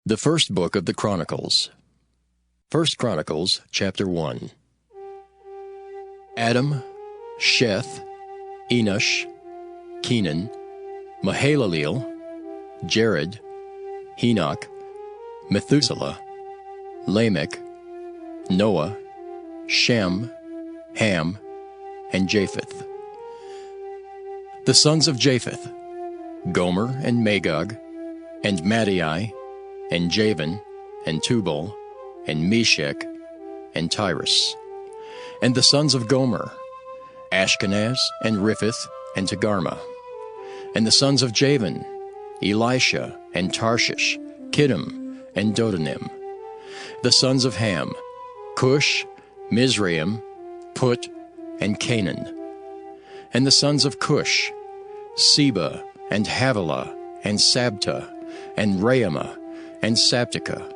The first book of the Chronicles. 1 Chronicles, chapter 1. Adam, Sheth, Enosh, Kenan, Mahalaleel, Jared, Enoch, Methuselah, Lamech, Noah, Shem, Ham, and Japheth. The sons of Japheth: Gomer and Magog, and Madai, and Javan, and Tubal, and Meshech, and Tyrus. And the sons of Gomer: Ashkenaz, and Riphath, and Togarmah. And the sons of Javan: Elisha, and Tarshish, Kittim, and Dodanim. The sons of Ham: Cush, Mizraim, Put, and Canaan. And the sons of Cush: Seba, and Havilah, and Sabta, and Raamah, and Sabteka.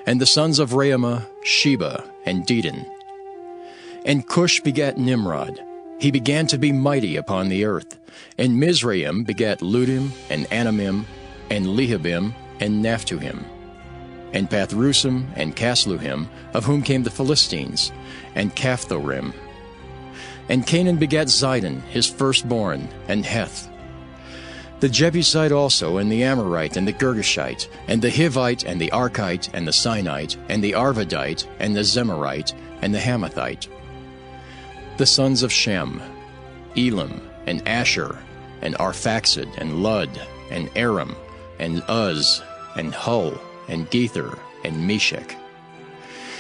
And the sons of Raamah: Sheba, and Dedan. And Cush begat Nimrod. He began to be mighty upon the earth. And Mizraim begat Ludim, and Anamim, and Lehabim, and Naphtuhim. And Pathrusim, and Casluhim, of whom came the Philistines, and Caphthorim. And Canaan begat Zidon, his firstborn, and Heth. The Jebusite also, and the Amorite, and the Girgashite, and the Hivite, and the Archite, and the Sinite, and the Arvadite, and the Zemarite, and the Hamathite. The sons of Shem: Elam, and Asher, and Arphaxad, and Lud, and Aram, and Uz, and Hul, and Gether, and Meshech.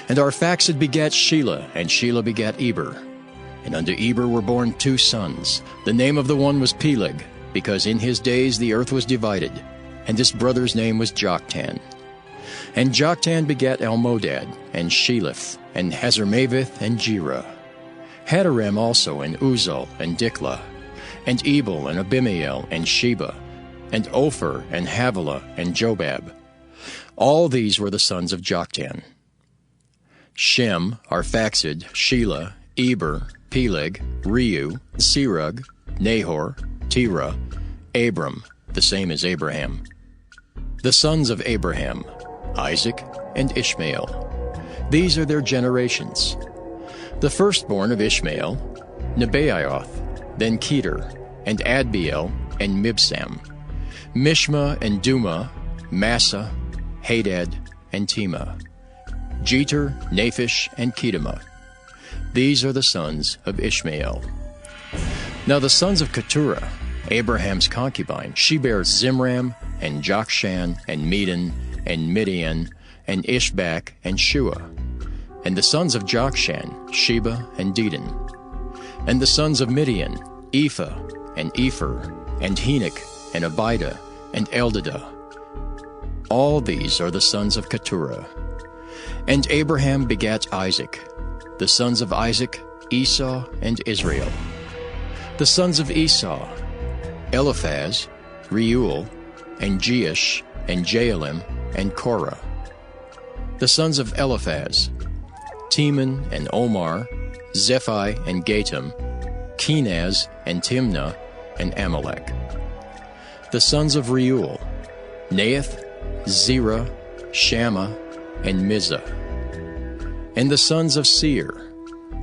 And Arphaxad begat Shelah, and Shelah begat Eber. And unto Eber were born two sons. The name of the one was Peleg, because in his days the earth was divided, and his brother's name was Joktan. And Joktan begat Almodad, and Sheleph, and Hazarmaveth, and Jerah. Hadoram also, and Uzal, and Diklah, and Ebal, and Abimael, and Sheba, and Ophir, and Havilah, and Jobab. All these were the sons of Joktan. Shem, Arphaxad, Shelah, Eber, Peleg, Reu, Serug, Nahor, Terah, Abram, the same as Abraham. The sons of Abraham: Isaac and Ishmael. These are their generations. The firstborn of Ishmael: Nebaioth, then Kedar, and Adbeel, and Mibsam, Mishma, and Duma, Massa, Hadad, and Tema, Jeter, Naphish, and Kedemah. These are the sons of Ishmael. Now the sons of Keturah, Abraham's concubine, she bare Zimram, and Jokshan, and Medan, and Midian, and Ishbak, and Shua. And the sons of Jokshan: Sheba, and Dedan. And the sons of Midian: Ephah, and Epher, and Henoch, and Abida, and Eldadah. All these are the sons of Keturah. And Abraham begat Isaac. The sons of Isaac: Esau and Israel. The sons of Esau: Eliphaz, Reuel, and Jeush, and Jaalim, and Korah. The sons of Eliphaz: Teman, and Omar, Zephi, and Gatam, Kenaz, and Timnah, and Amalek. The sons of Reuel: Naath, Zerah, Shammah, and Mizah. And the sons of Seir: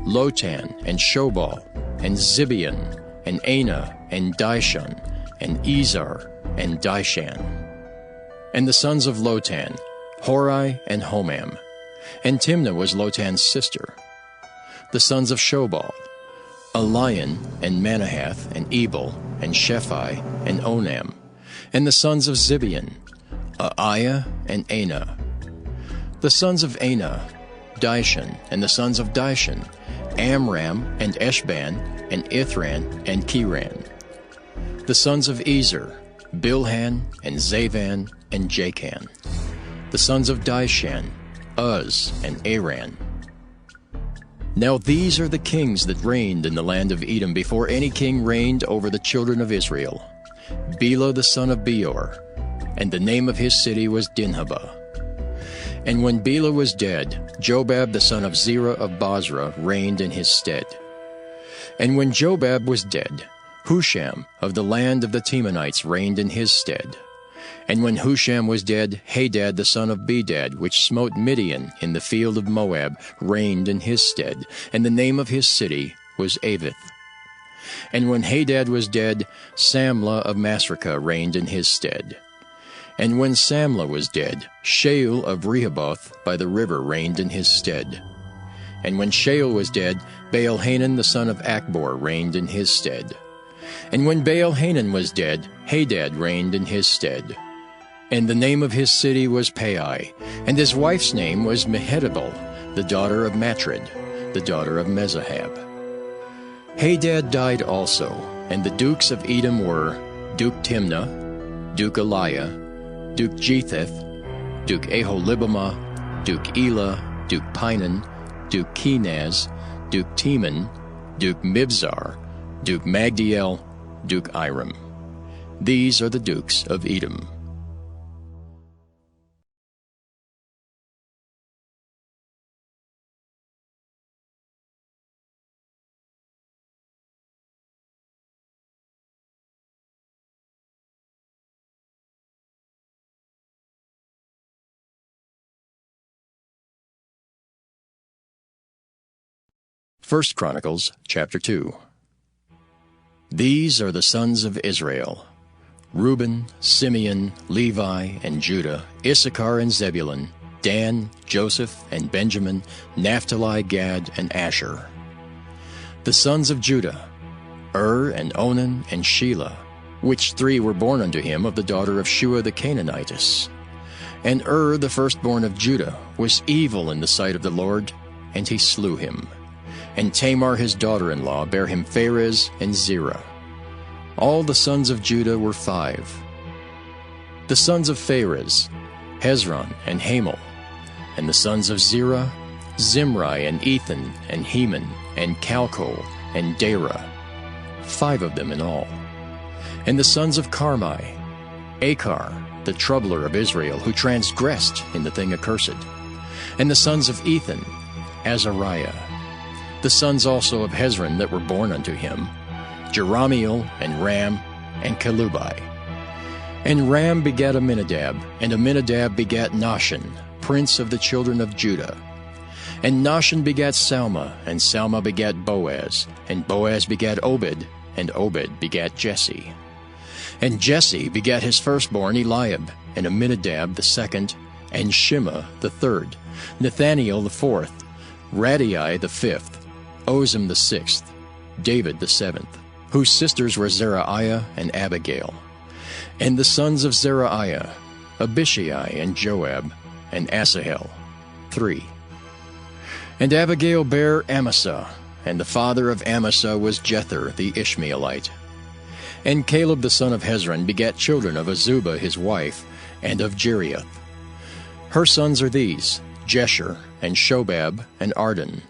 Lotan, and Shobal, and Zibeon, and Anah, and Dishon, and Ezer, and Dishan. And the sons of Lotan: Hori, and Homam. And Timnah was Lotan's sister. The sons of Shobal: Elian, and Manahath, and Ebal, and Shephi, and Onam. And the sons of Zibeon: Aiah, and Anah. The sons of Anah: Dishon. And the sons of Dishon: Amram, and Eshban, and Ithran, and Kiran. The sons of Ezer: Bilhan, and Zavan, and Jachan. The sons of Dishan: Uz, and Aran. Now these are the kings that reigned in the land of Edom before any king reigned over the children of Israel: Bela the son of Beor, and the name of his city was Dinhabah. And when Bela was dead, Jobab the son of Zerah of Bozrah reigned in his stead. And when Jobab was dead, Husham of the land of the Temanites reigned in his stead. And when Husham was dead, Hadad the son of Bedad, which smote Midian in the field of Moab, reigned in his stead, and the name of his city was Avith. And when Hadad was dead, Samlah of Masrekah reigned in his stead. And when Samlah was dead, Shaul of Rehoboth by the river reigned in his stead. And when Shaul was dead, Baal-Hanan the son of Achbor reigned in his stead. And when Baal-Hanan was dead, Hadad reigned in his stead. And the name of his city was Pai, and his wife's name was Mehetabel, the daughter of Matred, the daughter of Mezahab. Hadad died also, and the dukes of Edom were Duke Timnah, Duke Eliah, Duke Jetheth, Duke Aholibamah, Duke Elah, Duke Pinan, Duke Kenaz, Duke Teman, Duke Mibzar, Duke Magdiel, Duke Iram. These are the dukes of Edom. First Chronicles chapter 2. These are the sons of Israel: Reuben, Simeon, Levi, and Judah, Issachar and Zebulun, Dan, Joseph, and Benjamin, Naphtali, Gad, and Asher. The sons of Judah: and Onan, and Shelah, which three were born unto him of the daughter of Shua the Canaanitess. And the firstborn of Judah, was evil in the sight of the Lord, and he slew him. And Tamar his daughter-in-law bare him Pharez and Zerah. All the sons of Judah were 5. The sons of Pharez: Hezron and Hamel. And the sons of Zerah: Zimri and Ethan and Heman and Calcol and Dara, 5 of them in all. And the sons of Carmi: Achar, the troubler of Israel, who transgressed in the thing accursed. And the sons of Ethan: Azariah. The sons also of Hezron that were born unto him: Jerahmeel, and Ram, and Kelubai. And Ram begat Aminadab, and Aminadab begat Nahshon, prince of the children of Judah. And Nahshon begat Salma, and Salma begat Boaz, and Boaz begat Obed, and Obed begat Jesse. And Jesse begat his firstborn Eliab, and Aminadab the second, and Shimma the third, Nathaniel the fourth, Radai the fifth, Ozem the sixth, David the seventh, whose sisters were Zeruiah and Abigail. And the sons of Zeruiah: Abishai and Joab, and Asahel, 3. And Abigail bare Amasa, and the father of Amasa was Jether the Ishmaelite. And Caleb the son of Hezron begat children of Azubah his wife, and of Jerioth. Her sons are these: Jesher, and Shobab, and Arden.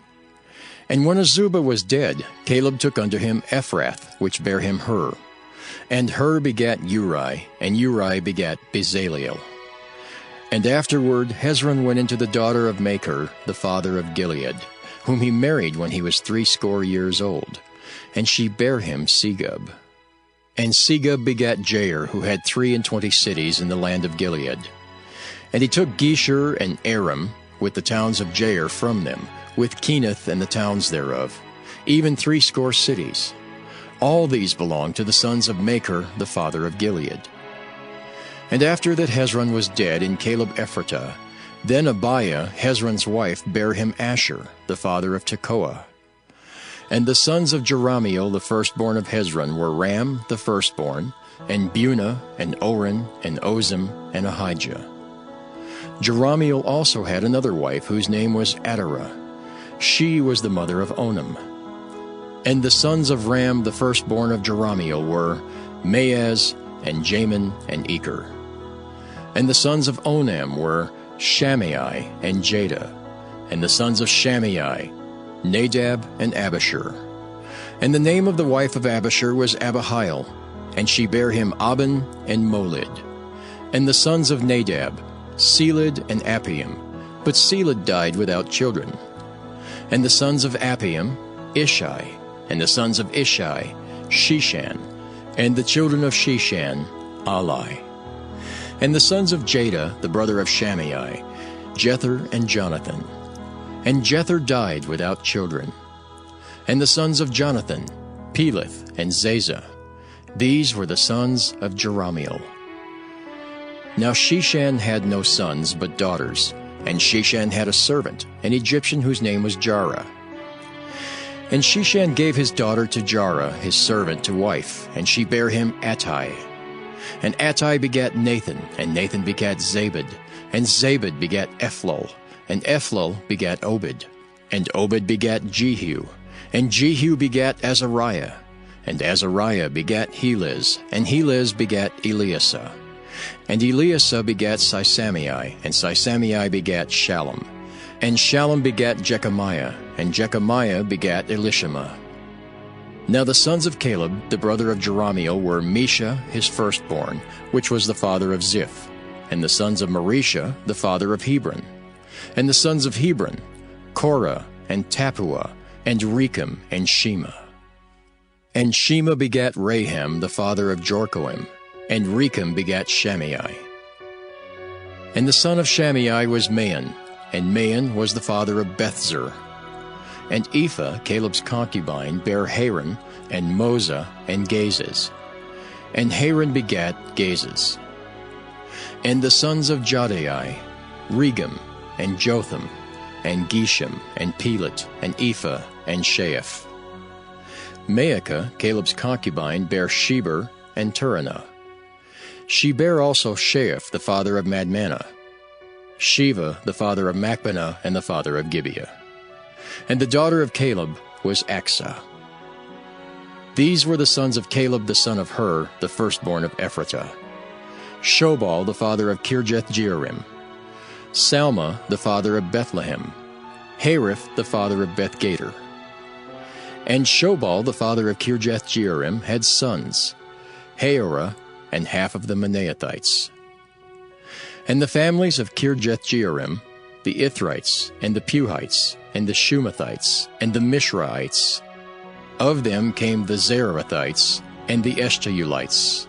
And when Azubah was dead, Caleb took unto him Ephrath, which bare him Hur. And Hur begat Uri, and Uri begat Bezaleel. And afterward Hezron went into the daughter of Machir, the father of Gilead, whom he married when he was 80 years old, and she bare him Segub. And Segub begat Jair, who had 23 cities in the land of Gilead. And he took Geshur and Aram, with the towns of Jair from them, with Kenath and the towns thereof, even 80 cities. All these belonged to the sons of Machir, the father of Gilead. And after that Hezron was dead in Caleb Ephratah, then Abiah, Hezron's wife, bare him Asher, the father of Tekoa. And the sons of Jerahmeel, the firstborn of Hezron, were Ram, the firstborn, and Bunah, and Oren, and Ozem, and Ahijah. Jerahmeel also had another wife, whose name was Adarah. She was the mother of Onam. And the sons of Ram, the firstborn of Jerahmeel, were Maaz, and Jamin, and Eker. And the sons of Onam were Shammai and Jada. And the sons of Shammai: Nadab and Abishur. And the name of the wife of Abishur was Abihail, and she bare him Aben and Molid. And the sons of Nadab: Seled and Appium, but Seled died without children. And the sons of Appium: Ishai, and the sons of Ishai: Sheshan, and the children of Sheshan: Ali. And the sons of Jada, the brother of Shammai, Jether and Jonathan. And Jether died without children. And the sons of Jonathan, Peleth and Zazah. These were the sons of Jerahmeel. Now Sheshan had no sons but daughters, and Sheshan had a servant, an Egyptian whose name was Jarah. And Sheshan gave his daughter to Jarah, his servant, to wife, and she bare him Attai. And Attai begat Nathan, and Nathan begat Zabad, and Zabad begat Ephlol, and Ephlol begat Obed, and Obed begat Jehu, and Jehu begat Azariah, and Azariah begat Helez, and Helez begat Eleasah. And Eleasah begat Sisamiah, and Sisamiah begat Shallum. And Shallum begat Jechemiah, and Jechemiah begat Elishama. Now the sons of Caleb, the brother of Jerahmeel, were Mesha, his firstborn, which was the father of Ziph, and the sons of Marisha, the father of Hebron. And the sons of Hebron, Korah, and Tappuah, and Rechem, and Shema. And Shema begat Raham, the father of Jorkoam, and Rechem begat Shammai. And the son of Shammai was Maon, and Maon was the father of Bethzer. And Ephah, Caleb's concubine, bare Haran, and Moza, and Gazez. And Haran begat Gazez. And the sons of Jadai, Regem, and Jotham, and Geshem, and Pelet, and Ephah, and Sheaph. Maacah, Caleb's concubine, bare Sheber, and Turanah. She bare also Sheaph, the father of Madmanah, Sheva, the father of Machbenah, and the father of Gibeah. And the daughter of Caleb was Acsah. These were the sons of Caleb the son of Hur, the firstborn of Ephratah. Shobal, the father of Kirjath-jearim. Salma, the father of Bethlehem. Hariph, the father of Beth-gader. And Shobal, the father of Kirjath-jearim, had sons, Haorah, and half of the Manaathites. And the families of Kirjath-jearim, the Ithrites, and the Puhites, and the Shumathites, and the Mishraites. Of them came the Zarathites, and the Eshtaolites.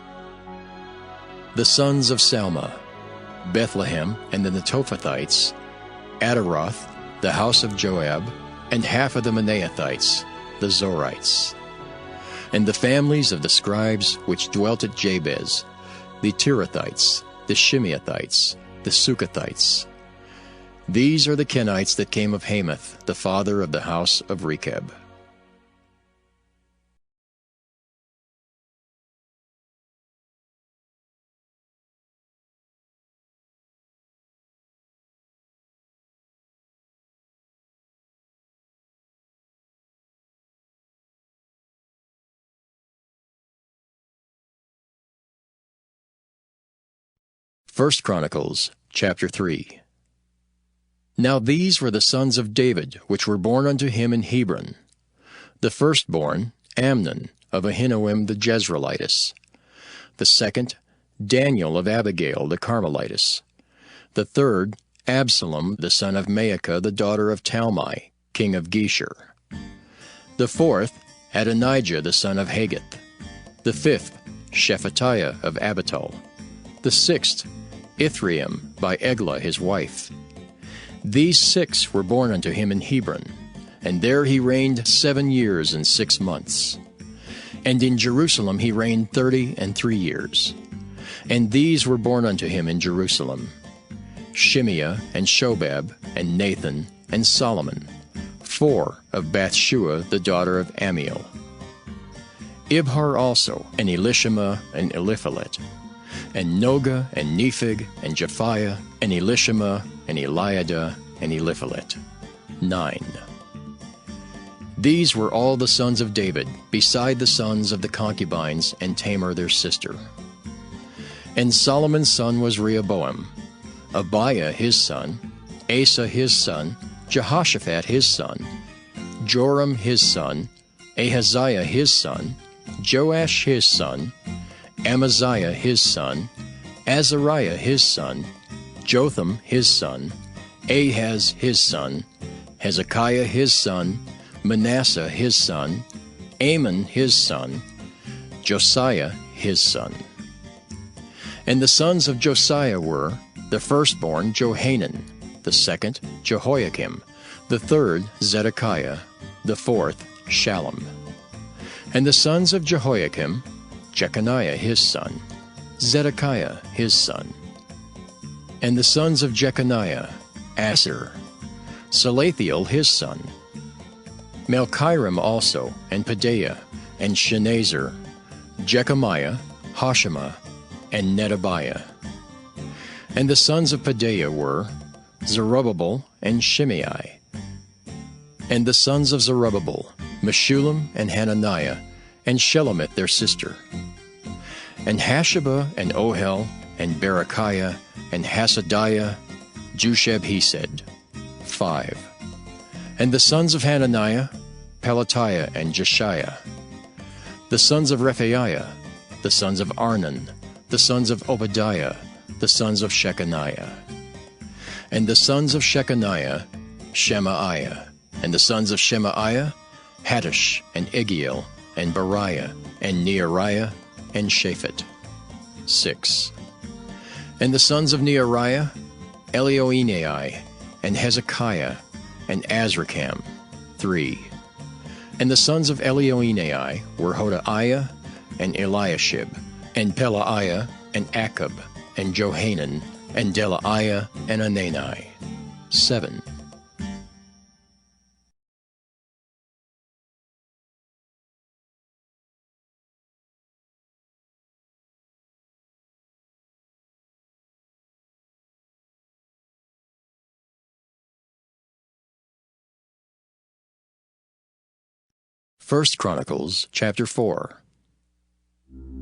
The sons of Salma, Bethlehem, and the Netophathites, Adaroth, the house of Joab, and half of the Manaathites, the Zorites. And the families of the scribes which dwelt at Jabez, the Tirathites, the Shimeathites, the Sukathites. These are the Kenites that came of Hamath, the father of the house of Rechab. First Chronicles, chapter 3. Now these were the sons of David, which were born unto him in Hebron. The firstborn, Amnon, of Ahinoam the Jezreelitess. The second, Daniel of Abigail the Carmelitess. The third, Absalom, the son of Maacah, the daughter of Talmai, king of Geshur. The fourth, Adonijah, the son of Haggith. The fifth, Shephatiah of Abital. The sixth, Ithream, by Eglah his wife. These 6 were born unto him in Hebron, and there he reigned 7 years and 6 months. And in Jerusalem he reigned 33 years. And these were born unto him in Jerusalem, Shimeah, and Shobab, and Nathan, and Solomon, 4 of Bathshua the daughter of Amiel. Ibhar also, and Elishama, and Eliphalet, and Noga, and Nephig, and Japhiah, and Elishama, and Eliada, and Eliphalet. 9. These were all the sons of David, beside the sons of the concubines, and Tamar their sister. And Solomon's son was Rehoboam, Abiah his son, Asa his son, Jehoshaphat his son, Joram his son, Ahaziah his son, Joash his son, Amaziah his son, Azariah his son, Jotham his son, Ahaz his son, Hezekiah his son, Manasseh his son, Amon his son, Josiah his son. And the sons of Josiah were, the firstborn Johanan, the second Jehoiakim, the third Zedekiah, the fourth Shallum. And the sons of Jehoiakim, Jeconiah his son, Zedekiah his son. And the sons of Jeconiah, Assir, Salathiel his son, Melchiram also, and Pedaiah, and Shenazzar, Jechemiah, Hoshama, and Nedabiah. And the sons of Pedaiah were Zerubbabel and Shimei. And the sons of Zerubbabel, Meshullam and Hananiah, and Shelomith their sister. And Hashabah and Ohel, and Berechiah, and Hasadiah, Jusheb-Hesed, 5. And the sons of Hananiah, Pelatiah and Jeshiah. The sons of Rephaiah, the sons of Arnan, the sons of Obadiah, the sons of Shechaniah. And the sons of Shechaniah, Shemaiah. And the sons of Shemaiah, Hattush, and Igiel, and Bariah, and Neariah, and Shaphat, 6. And the sons of Neariah, Elioenai, and Hezekiah, and Azrikam, 3. And the sons of Elioenai were Hodaiah, and Eliashib, and Pelaiah, and Akab, and Johanan, and Delaiah, and Anani, 7. First Chronicles chapter 4.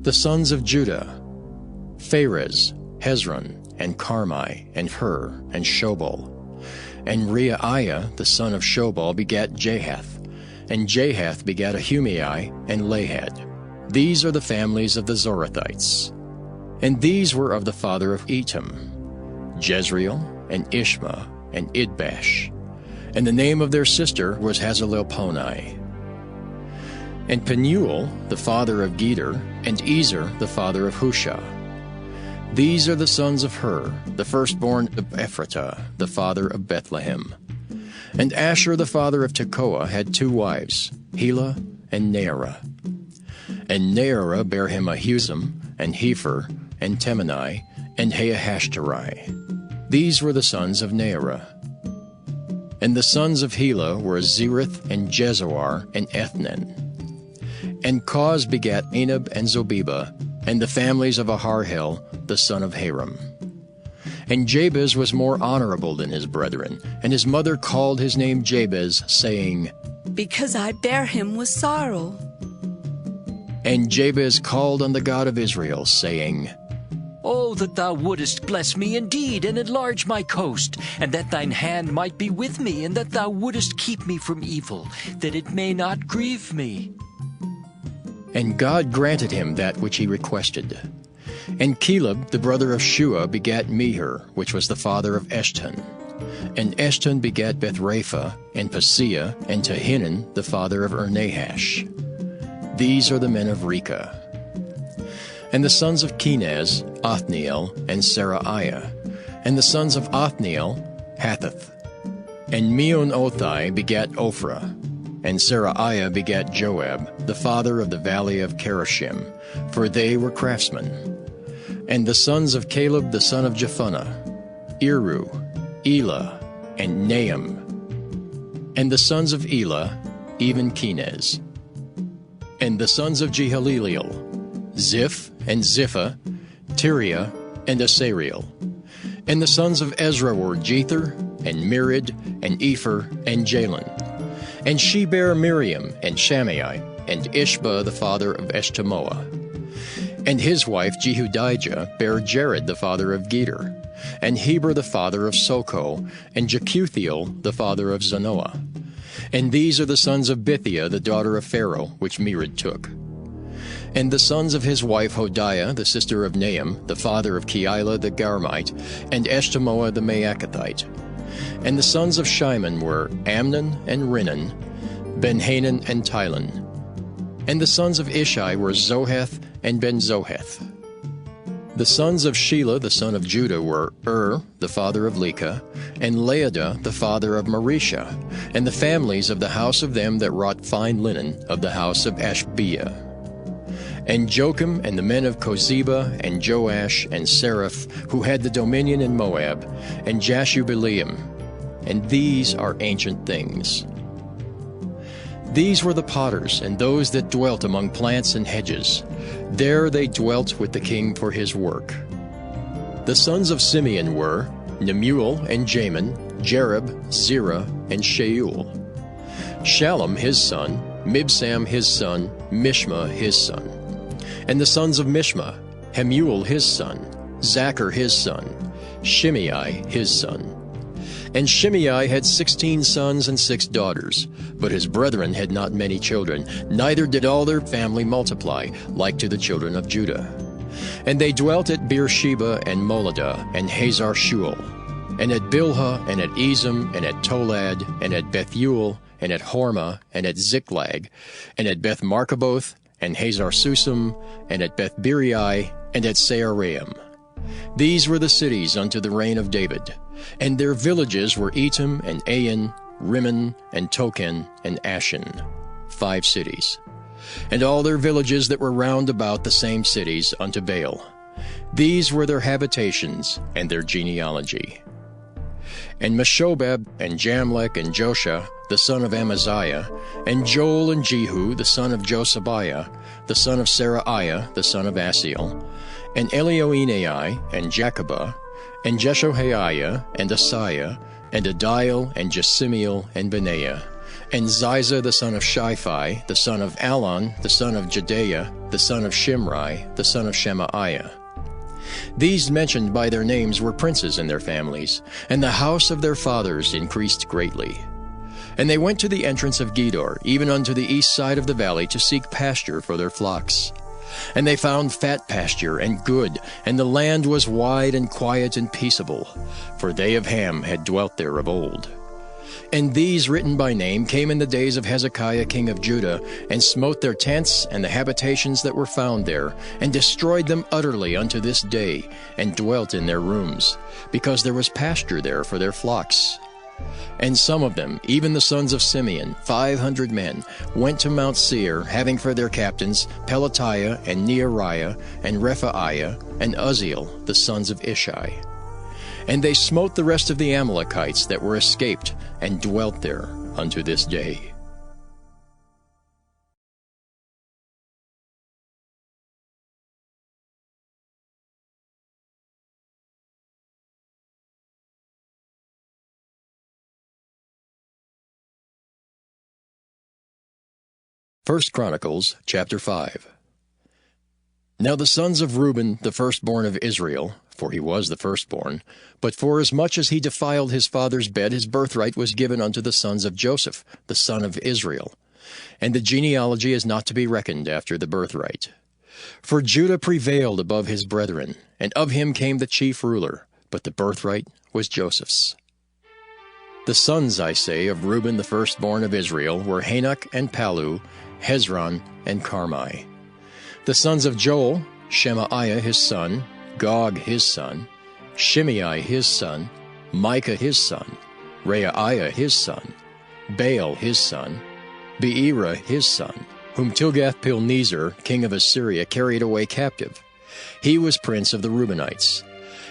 The sons of Judah, Pharez, Hezron, and Carmi, and Hur, and Shobal. And Reaiah the son of Shobal begat Jahath, and Jahath begat Ahumai and Lahad. These are the families of the Zorathites. And these were of the father of Etam, Jezreel, and Ishma, and Idbash. And the name of their sister was Hazalelponi. And Penuel, the father of Geder, and Ezer, the father of Hushah. These are the sons of Hur, the firstborn of Ephratah, the father of Bethlehem. And Asher, the father of Tekoa, had 2 wives, Helah and Naarah. And Naarah bare him Ahuzam, and Hepher, and Temani, and Haahashtari. These were the sons of Naarah. And the sons of Helah were Zereth, and Jezoar, and Ethnan. And Cause begat Anab and Zobeba, and the families of Aharhel, the son of Haram. And Jabez was more honorable than his brethren, and his mother called his name Jabez, saying, Because I bare him with sorrow. And Jabez called on the God of Israel, saying, Oh, that thou wouldest bless me indeed, and enlarge my coast, and that thine hand might be with me, and that thou wouldest keep me from evil, that it may not grieve me. And God granted him that which he requested. And Caleb, the brother of Shua, begat Meher, which was the father of Eshton. And Eshton begat Bethrapha, and Paseah, and Tahinan, the father of Nahash. These are the men of Rechah. And the sons of Kenaz, Othniel, and Seraiah. And the sons of Othniel, Hathath. And Meonothai begat Ophrah. And Seraiah begat Joab, the father of the valley of Kerashim, for they were craftsmen. And the sons of Caleb the son of Jephunneh, Iru, Elah, and Nahum. And the sons of Elah, even Kenaz. And the sons of Jehaleleel, Ziph, and Ziphah, Tiria, and Asariel. And the sons of Ezra were Jether, and Merid, and Epher, and Jalon. And she bare Miriam, and Shammai, and Ishba the father of Eshtemoa. And his wife Jehudijah bare Jared the father of Geder, and Heber the father of Soko, and Jekuthiel the father of Zanoah. And these are the sons of Bithiah the daughter of Pharaoh, which Merid took. And the sons of his wife Hodiah, the sister of Nahum, the father of Keilah the Garmite, and Eshtemoa the Maacathite. And the sons of Shimon were Amnon and Rinan, Ben-Hanan and Tilon. And the sons of Ishi were Zoheth and Ben-Zoheth. The sons of Shelah, the son of Judah, were the father of Leka, and Laada, the father of Marisha, and the families of the house of them that wrought fine linen of the house of Ashbea. And Jocham, and the men of Kozeba, and Joash, and Seraph, who had the dominion in Moab, and Jashubileam. And these are ancient things. These were the potters, and those that dwelt among plants and hedges. There they dwelt with the king for his work. The sons of Simeon were Nemuel and Jamin, Jereb, Zerah, and Shaul. Shallum his son, Mibsam his son, Mishma his son. And the sons of Mishma, Hamuel his son, Zachar his son, Shimei his son. And Shimei had 16 sons and 6 daughters, but his brethren had not many children, neither did all their family multiply, like to the children of Judah. And they dwelt at Beersheba and Moladah and Hazar Shual, and at Bilhah and at Ezem and at Tolad and at Bethuel and at Hormah and at Ziklag and at Beth Markaboth and Hazar Susam and at Beth Biri and at Saaraim. These were the cities unto the reign of David, and their villages were Etam and Ain, Rimmon and Token and Ashen, 5 cities, and all their villages that were round about the same cities unto Baal. These were their habitations and their genealogy. And Meshobab and Jamlech and Josha, the son of Amaziah, and Joel and Jehu, the son of Josabiah, the son of Seraiah, the son of Asiel, and Elioenai and Jacobah, and Jeshohaiah, and Asaiah, and Adiel, and Jesimiel, and Benaiah, and Ziza the son of Shiphi, the son of Alon, the son of Jedaiah, the son of Shimri, the son of Shemaiah. These mentioned by their names were princes in their families, and the house of their fathers increased greatly. And they went to the entrance of Gedor, even unto the east side of the valley, to seek pasture for their flocks. And they found fat pasture and good, and the land was wide and quiet and peaceable, for they of Ham had dwelt there of old. And these written by name came in the days of Hezekiah king of Judah, and smote their tents and the habitations that were found there, and destroyed them utterly unto this day, and dwelt in their rooms, because there was pasture there for their flocks. And some of them, even the sons of Simeon, 500 men, went to Mount Seir, having for their captains Pelatiah and Neariah and Rephaiah and Uzziel, the sons of Ishi. And they smote the rest of the Amalekites that were escaped, and dwelt there unto this day. First Chronicles, chapter 5. Now the sons of Reuben, the firstborn of Israel, for he was the firstborn, but forasmuch as he defiled his father's bed, his birthright was given unto the sons of Joseph, the son of Israel. And the genealogy is not to be reckoned after the birthright. For Judah prevailed above his brethren, and of him came the chief ruler, but the birthright was Joseph's. The sons, I say, of Reuben the firstborn of Israel were Hanok and Palu, Hezron and Carmi. The sons of Joel, Shemaiah his son, Gog his son, Shimei his son, Micah his son, Reaiah his son, Baal his son, Beera his son, whom Tilgath-Pilneser, king of Assyria, carried away captive. He was prince of the Reubenites.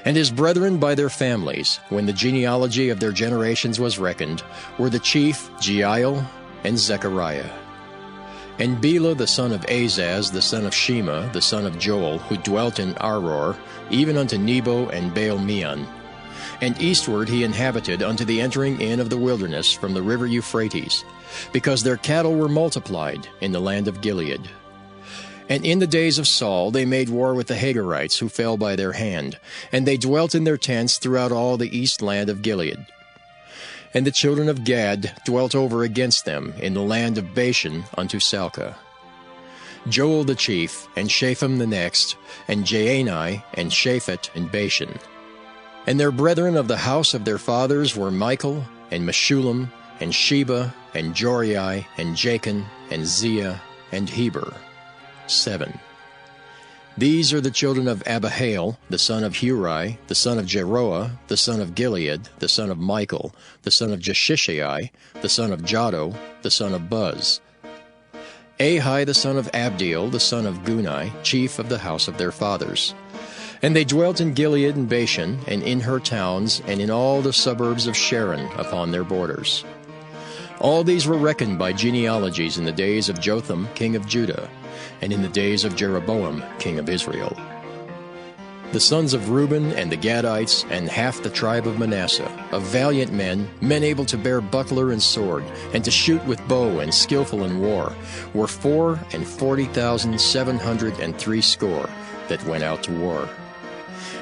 And his brethren by their families, when the genealogy of their generations was reckoned, were the chief Jeiel and Zechariah. And Bela the son of Azaz, the son of Shema, the son of Joel, who dwelt in Aror, even unto Nebo and Baal-meon. And eastward he inhabited unto the entering in of the wilderness from the river Euphrates, because their cattle were multiplied in the land of Gilead. And in the days of Saul they made war with the Hagarites, who fell by their hand, and they dwelt in their tents throughout all the east land of Gilead. And the children of Gad dwelt over against them in the land of Bashan unto Salcah. Joel the chief, and Shapham the next, and Jaani, and Shaphat, and Bashan. And their brethren of the house of their fathers were Michael, and Meshullam, and Sheba, and Jorai, and Jachin, and Zia, and Heber. 7. These are the children of Abihail, the son of Huri, the son of Jeroah, the son of Gilead, the son of Michael, the son of Jeshishai, the son of Jado, the son of Buz. Ahi, the son of Abdiel, the son of Gunai, chief of the house of their fathers. And they dwelt in Gilead and Bashan, and in her towns, and in all the suburbs of Sharon upon their borders. All these were reckoned by genealogies in the days of Jotham, king of Judah, and in the days of Jeroboam, king of Israel. The sons of Reuben and the Gadites, and half the tribe of Manasseh, of valiant men, men able to bear buckler and sword, and to shoot with bow and skillful in war, were 440,760 that went out to war.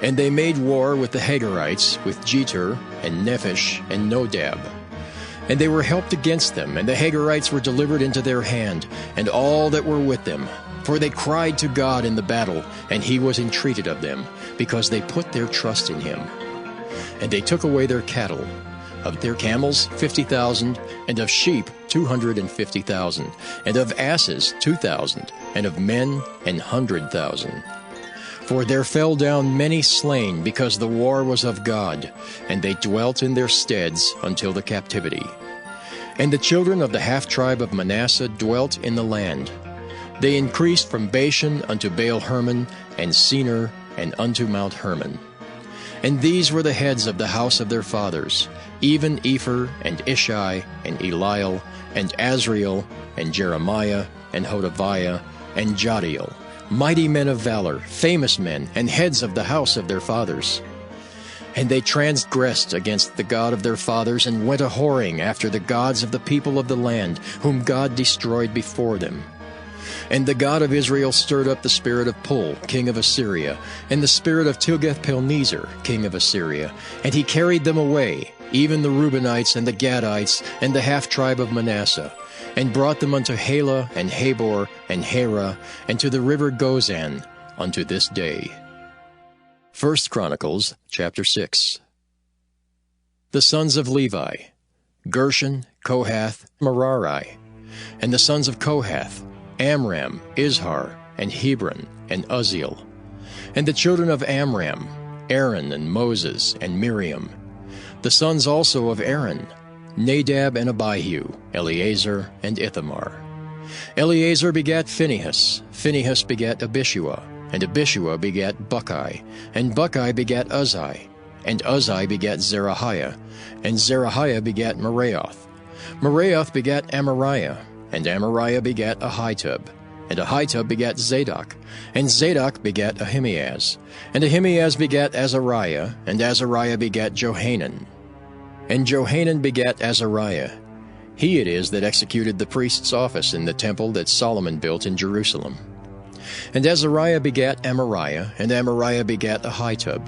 And they made war with the Hagarites, with Jeter, and Nephish, and Nodab. And they were helped against them, and the Hagarites were delivered into their hand, and all that were with them. For they cried to God in the battle, and he was entreated of them, because they put their trust in him. And they took away their cattle, of their camels 50,000, and of sheep 250,000, and of asses 2,000, and of men 100,000. For there fell down many slain, because the war was of God, and they dwelt in their steads until the captivity. And the children of the half-tribe of Manasseh dwelt in the land. They increased from Bashan unto Baal-Hermon, and Senir, and unto Mount Hermon. And these were the heads of the house of their fathers, even Epher, and Ishai, and Eliel, and Azriel, and Jeremiah, and Hodaviah, and Jadiel, mighty men of valor, famous men, and heads of the house of their fathers. And they transgressed against the God of their fathers, and went a-whoring after the gods of the people of the land, whom God destroyed before them. And the God of Israel stirred up the spirit of Pul, king of Assyria, and the spirit of Tilgath-Pilneser, king of Assyria, and he carried them away, even the Reubenites and the Gadites, and the half-tribe of Manasseh, and brought them unto Halah, and Habor, and Hara, and to the river Gozan, unto this day. 1 Chronicles, chapter 6. The sons of Levi, Gershon, Kohath, Merari. And the sons of Kohath, Amram, Izhar, and Hebron, and Uzziel. And the children of Amram, Aaron, and Moses, and Miriam. The sons also of Aaron, Nadab and Abihu, Eleazar, and Ithamar. Eleazar begat Phinehas, Phinehas begat Abishua, and Abishua begat Buckai, and Buckai begat Uzzi, and Uzzi begat Zerahiah, and Zerahiah begat Meraioth. Meraioth begat Amariah, and Amariah begat Ahitub, and Ahitub begat Zadok, and Zadok begat Ahimaaz, and Ahimaaz begat Azariah, and Azariah begat Johanan. And Johanan begat Azariah. He it is that executed the priest's office in the temple that Solomon built in Jerusalem. And Azariah begat Amariah, and Amariah begat Ahitub,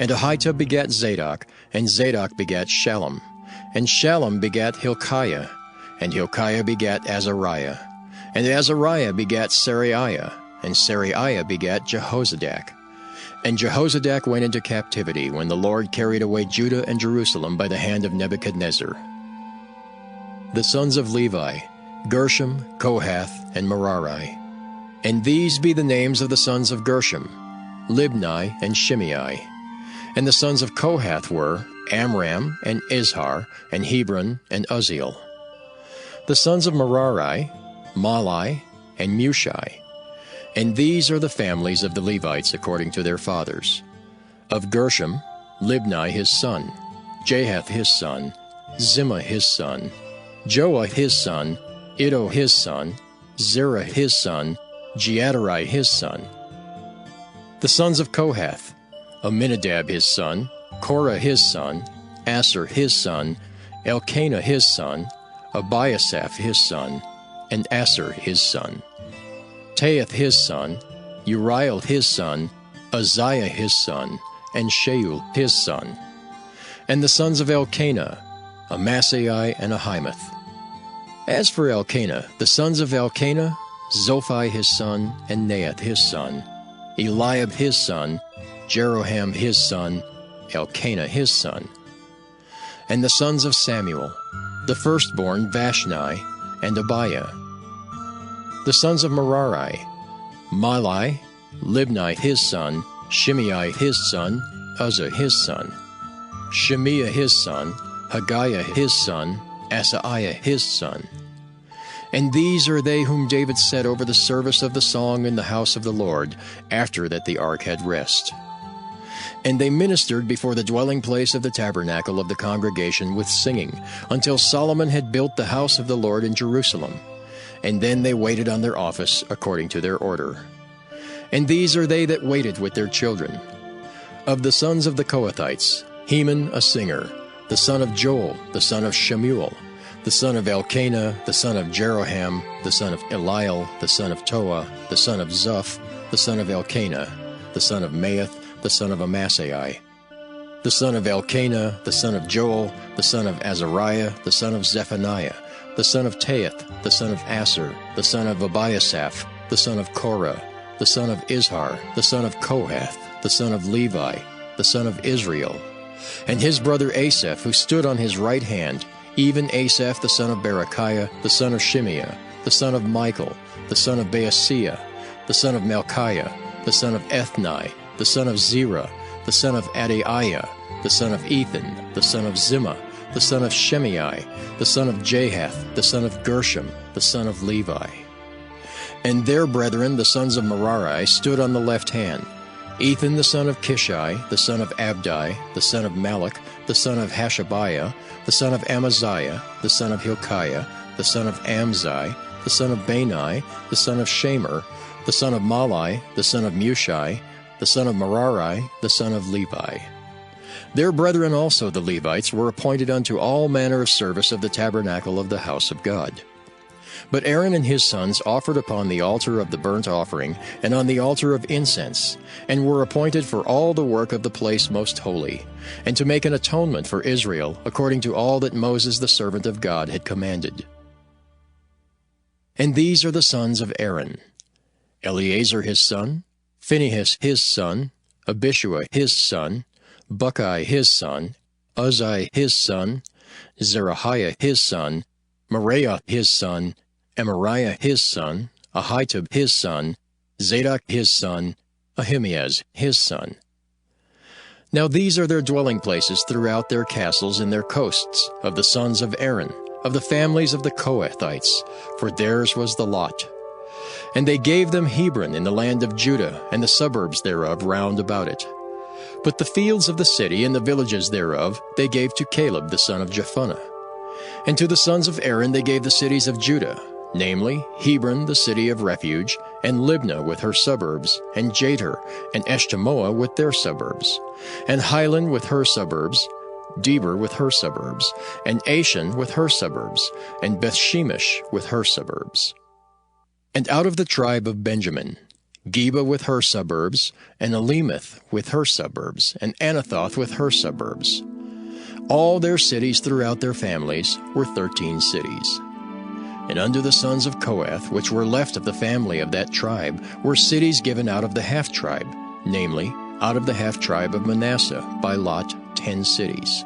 and Ahitub begat Zadok, and Zadok begat Shallum, and Shallum begat Hilkiah, and Hilkiah begat Azariah, and Azariah begat Seraiah, and Seraiah begat Jehozadak. And Jehozadak went into captivity when the Lord carried away Judah and Jerusalem by the hand of Nebuchadnezzar. The sons of Levi, Gershom, Kohath, and Merari. And these be the names of the sons of Gershom, Libni and Shimei. And the sons of Kohath were Amram, and Izhar, and Hebron, and Uzziel. The sons of Merari, Mahli, and Mushi. And these are the families of the Levites according to their fathers. Of Gershom, Libni his son, Jahath his son, Zimmah his son, Joah his son, Iddo his son, Zerah his son, Jeaterai his son. The sons of Kohath, Aminadab his son, Korah his son, Asher his son, Elkanah his son, Abiasaph his son, and Asher his son. Tahath his son, Uriel his son, Uzziah his son, and Shaul his son. And the sons of Elkanah, Amasai and Ahimath. As for Elkanah, the sons of Elkanah, Zophai his son, and Naath his son, Eliab his son, Jeroham his son, Elkanah his son. And the sons of Samuel, the firstborn Vashni, and Abiah. The sons of Merari, Mahli, Libni his son, Shimei his son, Uzzah his son, Shemiah his son, Haggiah his son, Asaiah his son. And these are they whom David set over the service of the song in the house of the Lord, after that the ark had rest. And they ministered before the dwelling place of the tabernacle of the congregation with singing, until Solomon had built the house of the Lord in Jerusalem. And then they waited on their office according to their order. And these are they that waited with their children. Of the sons of the Kohathites, Heman a singer, the son of Joel, the son of Shemuel, the son of Elkanah, the son of Jeroham, the son of Eliel, the son of Toah, the son of Zuph, the son of Elkanah, the son of Maath, the son of Amasai, the son of Elkanah, the son of Joel, the son of Azariah, the son of Zephaniah, the son of Taath, the son of Aser, the son of Abiasaph, the son of Korah, the son of Izhar, the son of Kohath, the son of Levi, the son of Israel, and his brother Asaph, who stood on his right hand, even Asaph the son of Berechiah, the son of Shimeah, the son of Michael, the son of Baasiah, the son of Malchiah, the son of Ethni, the son of Zerah, the son of Adaiah, the son of Ethan, the son of Zimmah, the son of Shemai, the son of Jahath, the son of Gershom, the son of Levi. And their brethren, the sons of Merari, stood on the left hand, Ethan the son of Kishai, the son of Abdi, the son of Malach, the son of Hashabiah, the son of Amaziah, the son of Hilkiah, the son of Amzi, the son of Bani, the son of Shamer, the son of Malai, the son of Mushai, the son of Merari, the son of Levi. Their brethren also the Levites were appointed unto all manner of service of the tabernacle of the house of God. But Aaron and his sons offered upon the altar of the burnt offering and on the altar of incense, and were appointed for all the work of the place most holy, and to make an atonement for Israel, according to all that Moses the servant of God had commanded. And these are the sons of Aaron: Eleazar his son, Phinehas his son, Abishua his son, Buckai his son, Uzzi his son, Zerahiah his son, Meraioth his son, Amariah his son, Ahitub his son, Zadok his son, Ahimaaz his son. Now these are their dwelling places throughout their castles and their coasts, of the sons of Aaron, of the families of the Kohathites, for theirs was the lot. And they gave them Hebron in the land of Judah, and the suburbs thereof round about it. But the fields of the city and the villages thereof they gave to Caleb the son of Jephunneh. And to the sons of Aaron they gave the cities of Judah, namely, Hebron the city of refuge, and Libnah with her suburbs, and Jatir, and Eshtemoa with their suburbs, and Hilan with her suburbs, Deber with her suburbs, and Ashan with her suburbs, and Bethshemesh with her suburbs. And out of the tribe of Benjamin, Geba with her suburbs, and Alemeth with her suburbs, and Anathoth with her suburbs. All their cities throughout their families were 13 cities. And unto the sons of Kohath, which were left of the family of that tribe, were cities given out of the half-tribe, namely, out of the half-tribe of Manasseh, by lot 10 cities.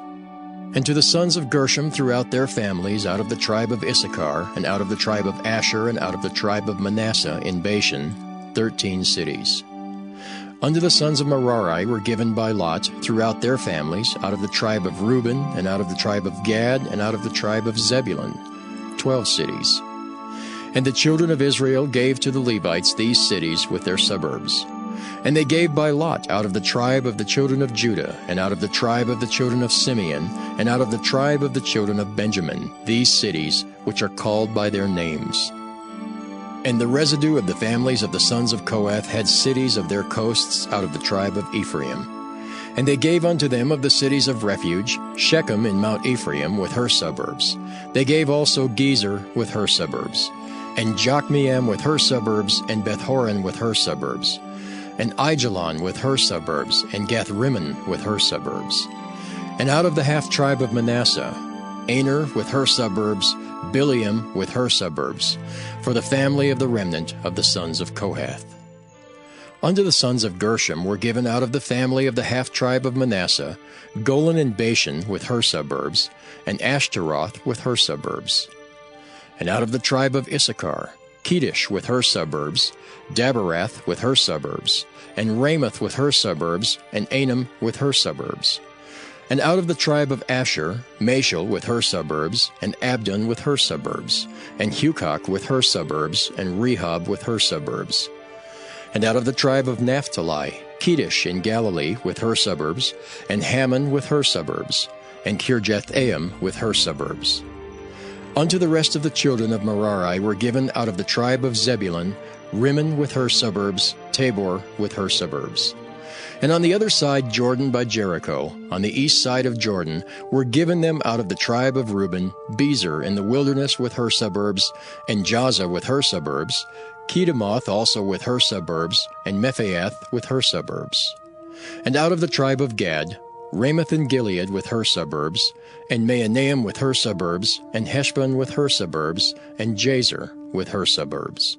And to the sons of Gershom throughout their families, out of the tribe of Issachar, and out of the tribe of Asher, and out of the tribe of Manasseh in Bashan, 13 cities. Unto the sons of Merari were given by lot throughout their families, out of the tribe of Reuben, and out of the tribe of Gad, and out of the tribe of Zebulun, 12 cities. And the children of Israel gave to the Levites these cities with their suburbs. And they gave by lot out of the tribe of the children of Judah, and out of the tribe of the children of Simeon, and out of the tribe of the children of Benjamin, these cities which are called by their names. And the residue of the families of the sons of Kohath had cities of their coasts out of the tribe of Ephraim. And they gave unto them of the cities of refuge, Shechem in Mount Ephraim with her suburbs. They gave also Gezer with her suburbs, and Jokmeam with her suburbs, and Beth-horon with her suburbs, and Aijalon with her suburbs, and Gath-rimmon with her suburbs. And out of the half-tribe of Manasseh, Aner with her suburbs, Bileam with her suburbs, for the family of the remnant of the sons of Kohath. Unto the sons of Gershom were given out of the family of the half-tribe of Manasseh, Golan and Bashan with her suburbs, and Ashtaroth with her suburbs. And out of the tribe of Issachar, Kedesh with her suburbs, Daberath with her suburbs, and Ramoth with her suburbs, and Anam with her suburbs. And out of the tribe of Asher, Mashal with her suburbs, and Abdon with her suburbs, and Hukok with her suburbs, and Rehob with her suburbs. And out of the tribe of Naphtali, Kedesh in Galilee with her suburbs, and Hammon with her suburbs, and Kirjathim with her suburbs. Unto the rest of the children of Merari were given out of the tribe of Zebulun, Rimmon with her suburbs, Tabor with her suburbs. And on the other side Jordan by Jericho, on the east side of Jordan, were given them out of the tribe of Reuben, Bezer in the wilderness with her suburbs, and Jahzah with her suburbs, Kedemoth also with her suburbs, and Mephaath with her suburbs. And out of the tribe of Gad, Ramoth in Gilead with her suburbs, and Mahanaim with her suburbs, and Heshbon with her suburbs, and Jazer with her suburbs.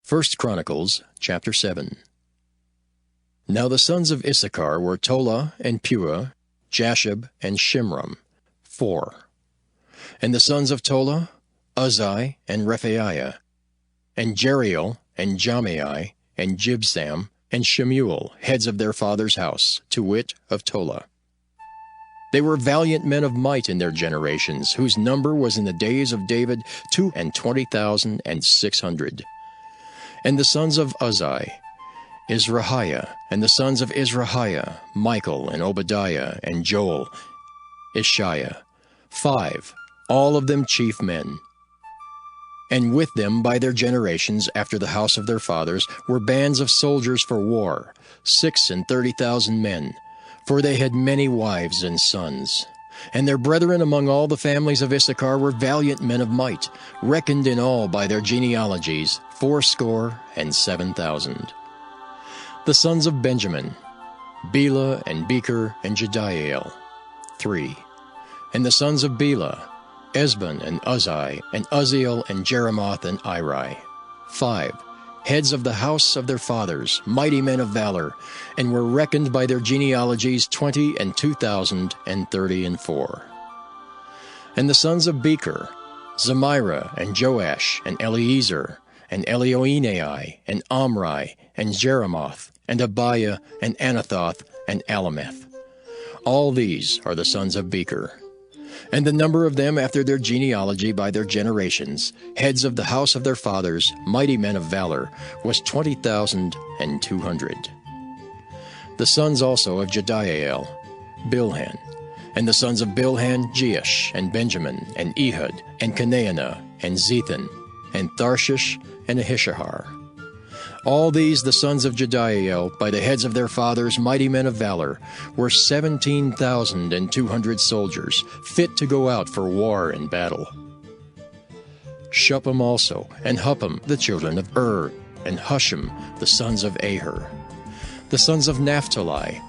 First Chronicles chapter 7. Now the sons of Issachar were Tola and Puah, Jashub and Shimram, 4. And the sons of Tola, Uzai and Rephaiah, and Jeriel and Jamai and Jibsam and Shemuel, heads of their father's house, to wit, of Tola. They were valiant men of might in their generations, whose number was in the days of David 22,600. And the sons of Uzai, Izrahiah, and the sons of Izrahiah, Michael and Obadiah and Joel, Ishiah, 5, all of them chief men. And with them by their generations after the house of their fathers were bands of soldiers for war, 36,000 men, for they had many wives and sons. And their brethren among all the families of Issachar were valiant men of might, reckoned in all by their genealogies 7,000. The sons of Benjamin, Bela and Becher and Jediael, 3. And the sons of Bela, Esbon and Uzai, and Uzziel and Jeremoth and Iri, 5. Heads of the house of their fathers, mighty men of valor, and were reckoned by their genealogies 20,234. And the sons of Becher, Zemira and Joash and Eliezer, and Elioenai, and Omri, and Jeremoth, and Abiah, and Anathoth, and Alameth. All these are the sons of Becher. And the number of them after their genealogy by their generations, heads of the house of their fathers, mighty men of valor, was 20,200. The sons also of Jediael, Bilhan, and the sons of Bilhan, Jeish, and Benjamin, and Ehud, and Canaanah, and Zethan, and Tharshish, and Ahishahar. All these the sons of Jediael, by the heads of their fathers, mighty men of valor, were 17,200 soldiers, fit to go out for war and battle. Shuppim also, and Huppim, the children of and Hushim, the sons of Aher. The sons of Naphtali,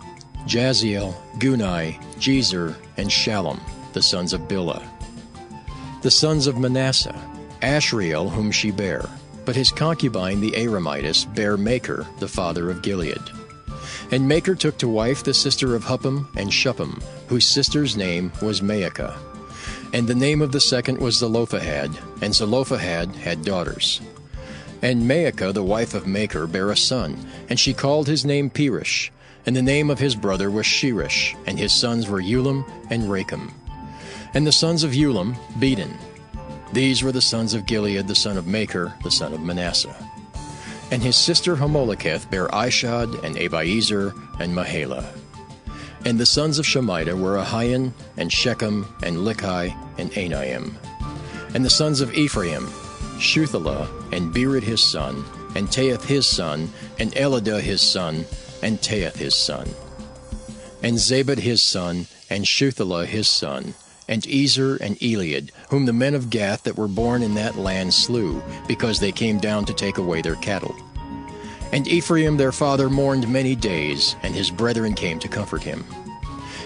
Jaziel, Gunai, Jezer, and Shallum, the sons of Bilhah. The sons of Manasseh, Ashriel, whom she bare, but his concubine the Aramitess bare Machir, the father of Gilead. And Machir took to wife the sister of Huppim and Shuppim, whose sister's name was Maacah. And the name of the second was Zelophehad, and Zelophehad had daughters. And Maacah the wife of Machir bare a son, and she called his name Perish, and the name of his brother was Sheresh, and his sons were Ulam and Rakem. And the sons of Ulam, Bedan. These were the sons of Gilead, the son of Machir, the son of Manasseh. And his sister Hamoleketh bare Ishad, and Abiezer, and Mahalah. And the sons of Shemida were Ahian, and Shechem, and Lichi, and Anaim. And the sons of Ephraim, Shuthelah, and Bered his son, and Tahath his son, and Eladah his son, and Tahath his son. And Zabad his son, and Shuthelah his son, and Ezer and Eliad, whom the men of Gath that were born in that land slew, because they came down to take away their cattle. And Ephraim their father mourned many days, and his brethren came to comfort him.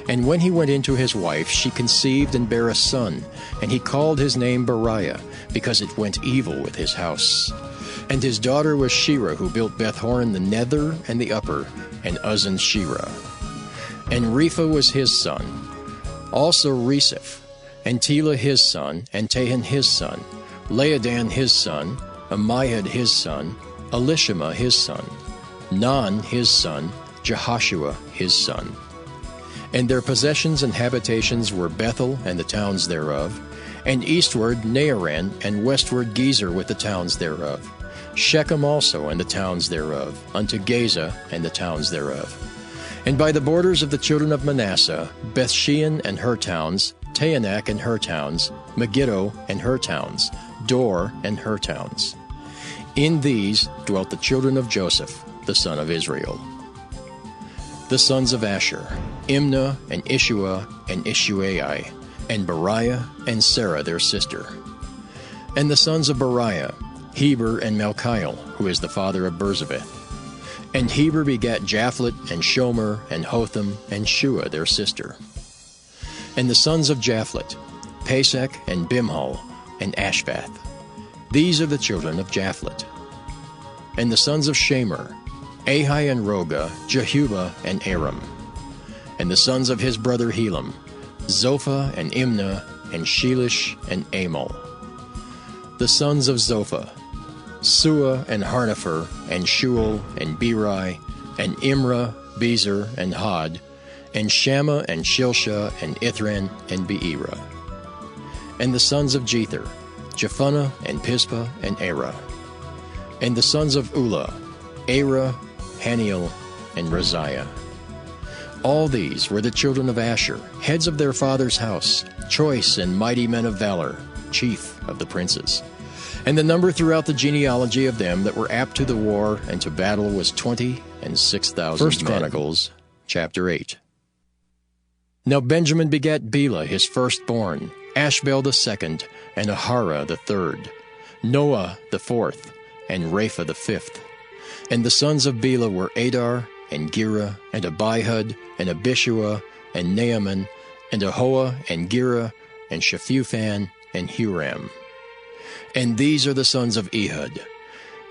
And when he went in to his wife, she conceived and bare a son, and he called his name Beriah, because it went evil with his house. And his daughter was Shira, who built Beth-horon the nether and the upper, and Uzzan Shira. And Repha was his son, also Reseph, and Tela his son, and Tahan his son, Laadan his son, Amihud his son, Elishama his son, Nun his son, Jehoshua his son. And their possessions and habitations were Bethel and the towns thereof, and eastward Naaran, and westward Gezer with the towns thereof, Shechem also and the towns thereof, unto Gaza and the towns thereof. And by the borders of the children of Manasseh, Bethshean and her towns, Taanach and her towns, Megiddo and her towns, Dor and her towns. In these dwelt the children of Joseph, the son of Israel. The sons of Asher, Imnah and Ishua and Ishuai, and Beriah and Sarah their sister. And the sons of Beriah, Heber and Malchiel, who is the father of Berzabeth. And Heber begat Japhlet and Shomer and Hotham and Shua their sister. And the sons of Japhlet, Pesach and Bimhal and Ashvath. These are the children of Japhlet. And the sons of Shamer, Ahi and Roga, Jehubah and Aram. And the sons of his brother Helam, Zophah and Imnah and Shelish and Amal. The sons of Zophah, Sua and Harnepher and Shual and Beri and Imrah, Bezer and Had, and Shammah and Shilsha and Ithran and Beerah. And the sons of Jether, Jephunneh and Pispa and Arah. And the sons of Ulah, Arah, Haniel, and Raziah. All these were the children of Asher, heads of their father's house, choice and mighty men of valor, chief of the princes. And the number throughout the genealogy of them that were apt to the war and to battle was 26,000 men. 1 Chronicles, chapter 8. Now Benjamin begat Bela his firstborn, Ashbel the second, and Ahara the third, Noah the fourth, and Rapha the fifth. And the sons of Bela were Adar, and Gera, and Abihud, and Abishua, and Naaman, and Ahoah, and Gera, and Shephuphan, and Huram. And these are the sons of Ehud.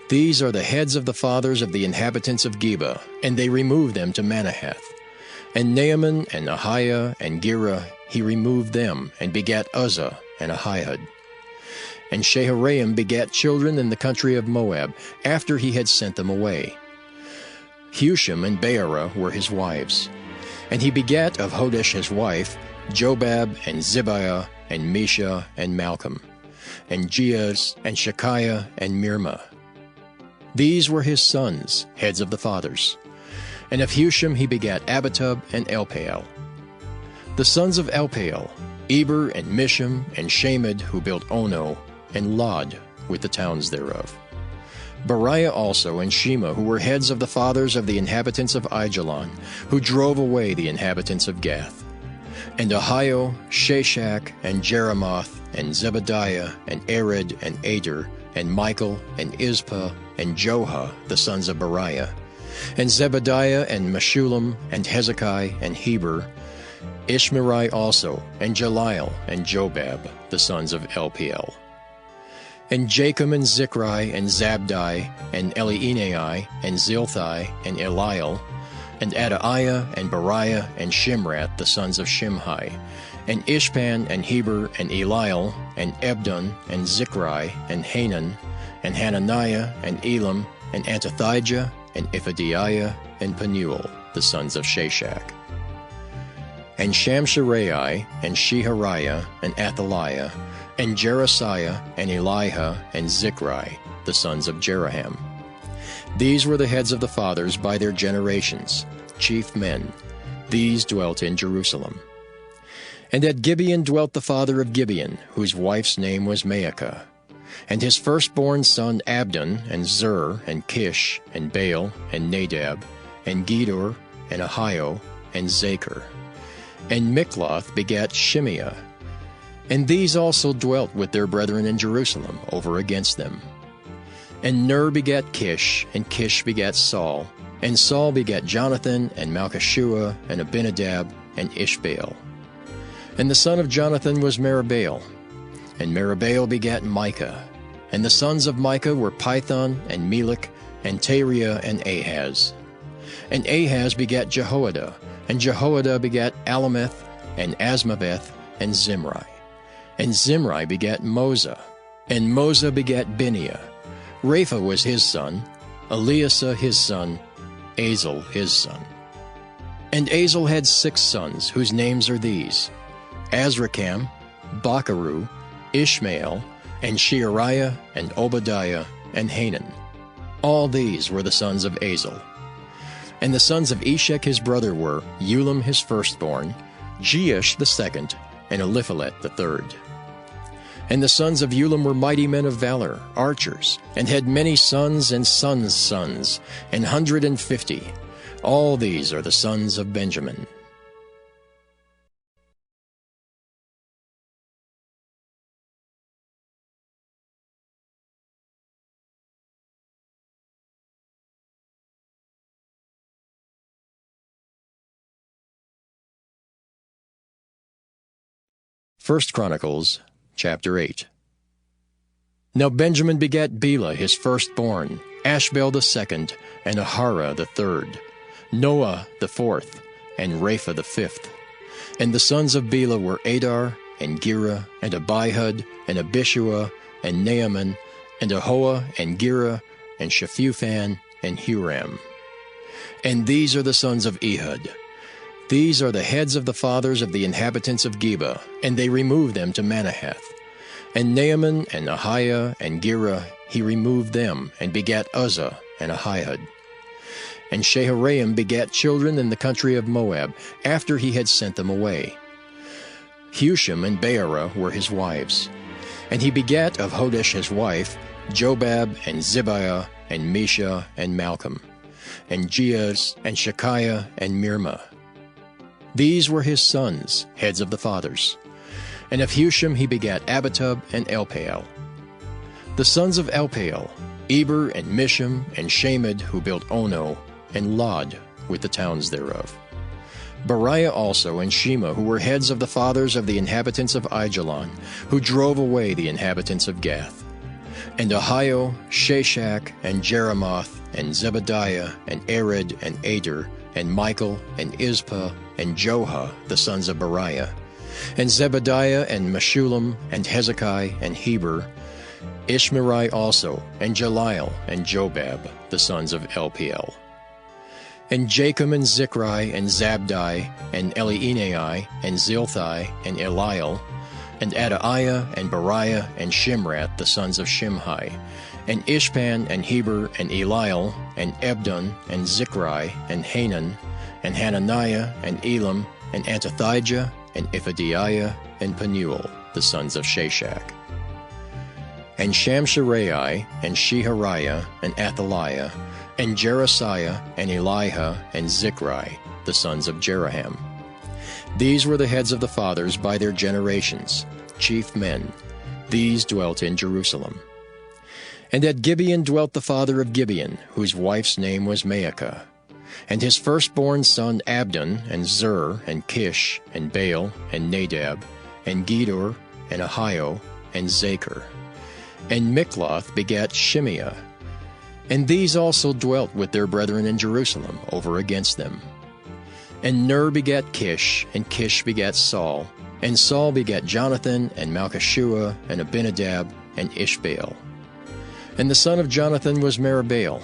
These are the heads of the fathers of the inhabitants of Geba, and they removed them to Manahath. And Naaman, and Ahiah, and Gera, he removed them, and begat Uzzah, and Ahihud. And Shaharaim begat children in the country of Moab, after he had sent them away. Husham and Beerah were his wives. And he begat of Hodesh his wife, Jobab, and Zibiah, and Mesha, and Malcolm, and Jeaz, and Shekiah, and Mirmah. These were his sons, heads of the fathers. And of Husham he begat Abitub and Elpaal. The sons of Elpaal, Eber, and Misham, and Shamed, who built Ono, and Lod, with the towns thereof. Beriah also and Shema, who were heads of the fathers of the inhabitants of Aijalon, who drove away the inhabitants of Gath. And Ahio, Shashak, and Jeremoth, and Zebadiah, and Arid, and Ader, and Michael, and Izpah, and Joha, the sons of Beriah, and Zebadiah, and Meshullam, and Hezekiah, and Heber, Ishmerai also, and Jeliel, and Jobab, the sons of Elpaal. And Jachim, and Zichri, and Zabdi, and Elienai, and Zilthai, and Eliel, and Adaiah, and Beriah, and Shimrath, the sons of Shimhi, and Ishpan, and Heber, and Eliel, and Ebdon, and Zichri, and Hanan, and Hananiah, and Elam, and Antothijah, and Iphadiah, and Penuel, the sons of Shashak. And Shamsherai, and Shehariah, and Athaliah, and Jerasiah, and Eliha, and Zichri, the sons of Jeraham. These were the heads of the fathers by their generations, chief men. These dwelt in Jerusalem. And at Gibeon dwelt the father of Gibeon, whose wife's name was Maacah. And his firstborn son Abdon, and Zur, and Kish, and Baal, and Nadab, and Gedor, and Ahio, and Zachar. And Mikloth begat Shimeah. And these also dwelt with their brethren in Jerusalem, over against them. And Ner begat Kish, and Kish begat Saul, and Saul begat Jonathan, and Malchishua, and Abinadab, and Ishbaal. And the son of Jonathan was Meribaal, and Meribaal begat Micah. And the sons of Micah were Python, and Melech, and Tariah, and Ahaz. And Ahaz begat Jehoiada, and Jehoiada begat Alameth, and Asmaveth, and Zimri. And Zimri begat Moza, and Moza begat Bineah. Rapha was his son, Eleasah his son, Azel his son. And Azel had 6 sons, whose names are these: Azrikam, Bacharu, Ishmael, and Sheariah, and Obadiah, and Hanan. All these were the sons of Azel. And the sons of Eshek his brother were Ulam his firstborn, Jeush the second, and Eliphalet the third. And the sons of Ulam were mighty men of valor, archers, and had many sons and sons' sons, 150. All these are the sons of Benjamin. First Chronicles, chapter 8. Now Benjamin begat Bela his firstborn, Ashbel the second, and Ahara the third, Noah the fourth, and Rapha the fifth. And the sons of Bela were Adar, and Gera, and Abihud, and Abishua, and Naaman, and Ahoah, and Gera, and Shephufan, and Huram. And these are the sons of Ehud. These are the heads of the fathers of the inhabitants of Geba, and they removed them to Manahath. And Naaman, and Ahiah, and Gera, he removed them, and begat Uzzah, and Ahihud. And Shaharaim begat children in the country of Moab, after he had sent them away. Husham and Beerah were his wives. And he begat of Hodesh his wife, Jobab, and Zibiah, and Mesha, and Malcolm, and Jeaz, and Shekiah, and Mirmah. These were his sons, heads of the fathers. And of Husham he begat Abitub and Elpaal. The sons of Elpaal, Eber and Misham and Shamed, who built Ono, and Lod, with the towns thereof. Beriah also and Shema, who were heads of the fathers of the inhabitants of Aijalon, who drove away the inhabitants of Gath. And Ahio, Shashak, and Jeremoth, and Zebadiah, and Arid, and Ader, and Michael, and Izpah, and Joha, the sons of Beriah, and Zebadiah, and Meshullam, and Hezekiah, and Heber, Ishmerai also, and Jeliel, and Jobab, the sons of Elpaal. And Jachim, and Zichri, and Zabdi, and Elienai, and Zilthai, and Eliel, and Adaiah, and Beriah, and Shimrath, the sons of Shimhi, and Ishpan, and Heber, and Eliel, and Ebdon, and Zichri, and Hanan, and Hananiah, and Elam, and Antothijah, and Iphadiah, and Penuel, the sons of Shashak. And Shamsherai, and Shehariah, and Athaliah, and Jerasiah, and Eliha, and Zichri, the sons of Jeraham. These were the heads of the fathers by their generations, chief men. These dwelt in Jerusalem. And at Gibeon dwelt the father of Gibeon, whose wife's name was Maacah. And his firstborn son Abdon, and Zur, and Kish, and Baal, and Nadab, and Gedor, and Ahio, and Zachar. And Mikloth begat Shimeah. And these also dwelt with their brethren in Jerusalem, over against them. And Ner begat Kish, and Kish begat Saul, and Saul begat Jonathan, and Malchishua, and Abinadab, and Ishbaal. And the son of Jonathan was Meribaal.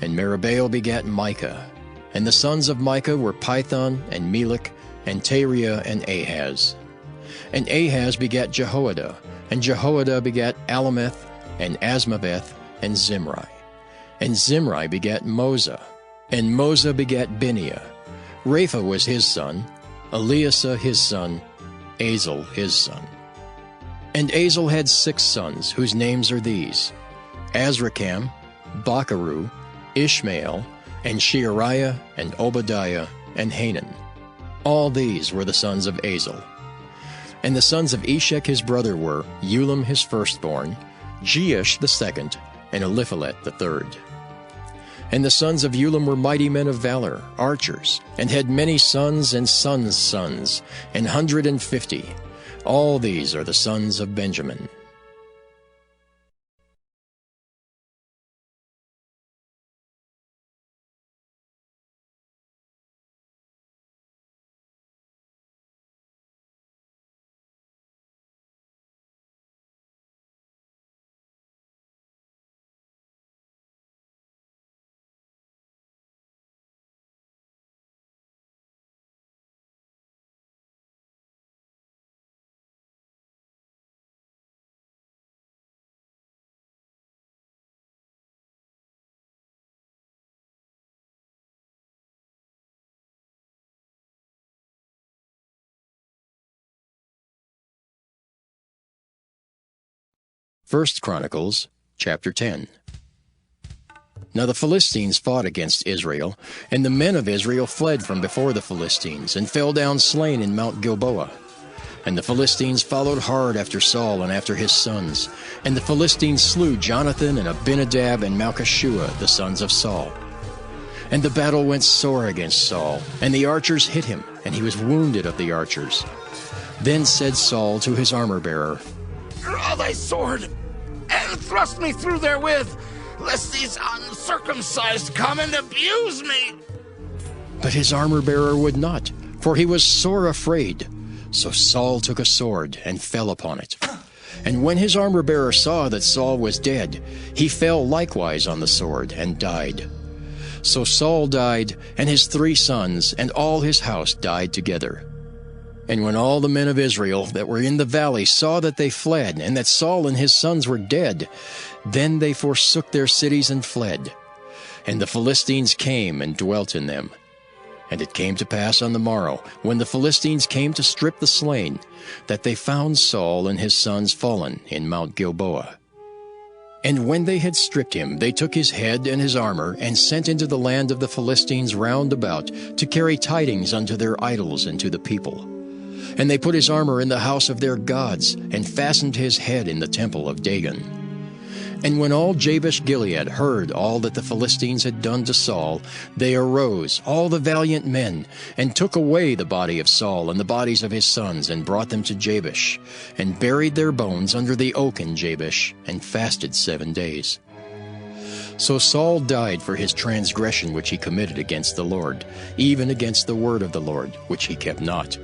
And Meribaal begat Micah. And the sons of Micah were Python, and Melech, and Tariah, and Ahaz. And Ahaz begat Jehoiada, and Jehoiada begat Alameth, and Asmaveth, and Zimri. And Zimri begat Moza, and Moza begat Bineah. Rapha was his son, Eleasah his son, Azel his son. And Azel had 6 sons, whose names are these: Azrikam, Bacharu, Ishmael, and Sheariah, and Obadiah, and Hanan. All these were the sons of Azel. And the sons of Eshek his brother were Ulam his firstborn, Jeush the second, and Eliphalet the third. And the sons of Ulam were mighty men of valor, archers, and had many sons and sons' sons, 150. All these are the sons of Benjamin. 1 Chronicles chapter 10. Now the Philistines fought against Israel, and the men of Israel fled from before the Philistines, and fell down slain in Mount Gilboa. And the Philistines followed hard after Saul and after his sons. And the Philistines slew Jonathan and Abinadab and Malchishua, the sons of Saul. And the battle went sore against Saul, and the archers hit him, and he was wounded of the archers. Then said Saul to his armor-bearer, "Draw thy sword, and thrust me through therewith, lest these uncircumcised come and abuse me." But his armor-bearer would not, for he was sore afraid. So Saul took a sword and fell upon it. And when his armor-bearer saw that Saul was dead, he fell likewise on the sword and died. So Saul died, and his 3 sons, and all his house died together. And when all the men of Israel that were in the valley saw that they fled, and that Saul and his sons were dead, then they forsook their cities and fled. And the Philistines came and dwelt in them. And it came to pass on the morrow, when the Philistines came to strip the slain, that they found Saul and his sons fallen in Mount Gilboa. And when they had stripped him, they took his head and his armor, and sent into the land of the Philistines round about, to carry tidings unto their idols and to the people. And they put his armor in the house of their gods, and fastened his head in the temple of Dagon. And when all Jabesh-Gilead heard all that the Philistines had done to Saul, they arose, all the valiant men, and took away the body of Saul and the bodies of his sons, and brought them to Jabesh, and buried their bones under the oak in Jabesh, and fasted 7 days. So Saul died for his transgression which he committed against the Lord, even against the word of the Lord, which he kept not,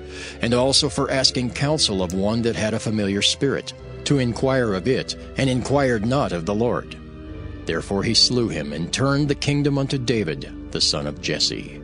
and also for asking counsel of one that had a familiar spirit, to inquire of it, and inquired not of the Lord. Therefore he slew him, and turned the kingdom unto David, the son of Jesse.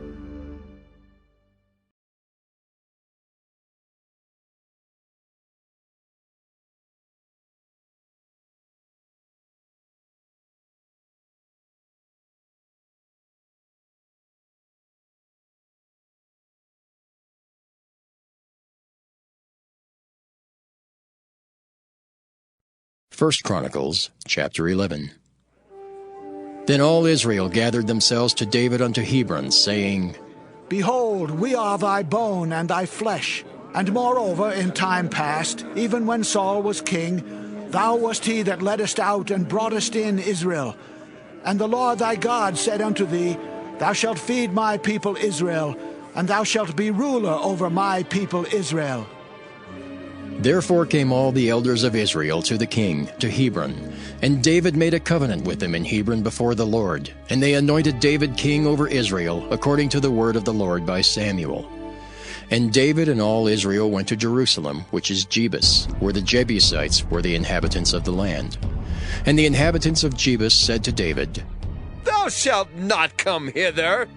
First Chronicles chapter 11. Then all Israel gathered themselves to David unto Hebron, saying, Behold, we are thy bone and thy flesh. And moreover, in time past, even when Saul was king, thou wast he that leddest out and broughtest in Israel. And the Lord thy God said unto thee, Thou shalt feed my people Israel, and thou shalt be ruler over my people Israel. Therefore came all the elders of Israel to the king, to Hebron. And David made a covenant with them in Hebron before the Lord. And they anointed David king over Israel, according to the word of the Lord by Samuel. And David and all Israel went to Jerusalem, which is Jebus, where the Jebusites were the inhabitants of the land. And the inhabitants of Jebus said to David, Thou shalt not come hither.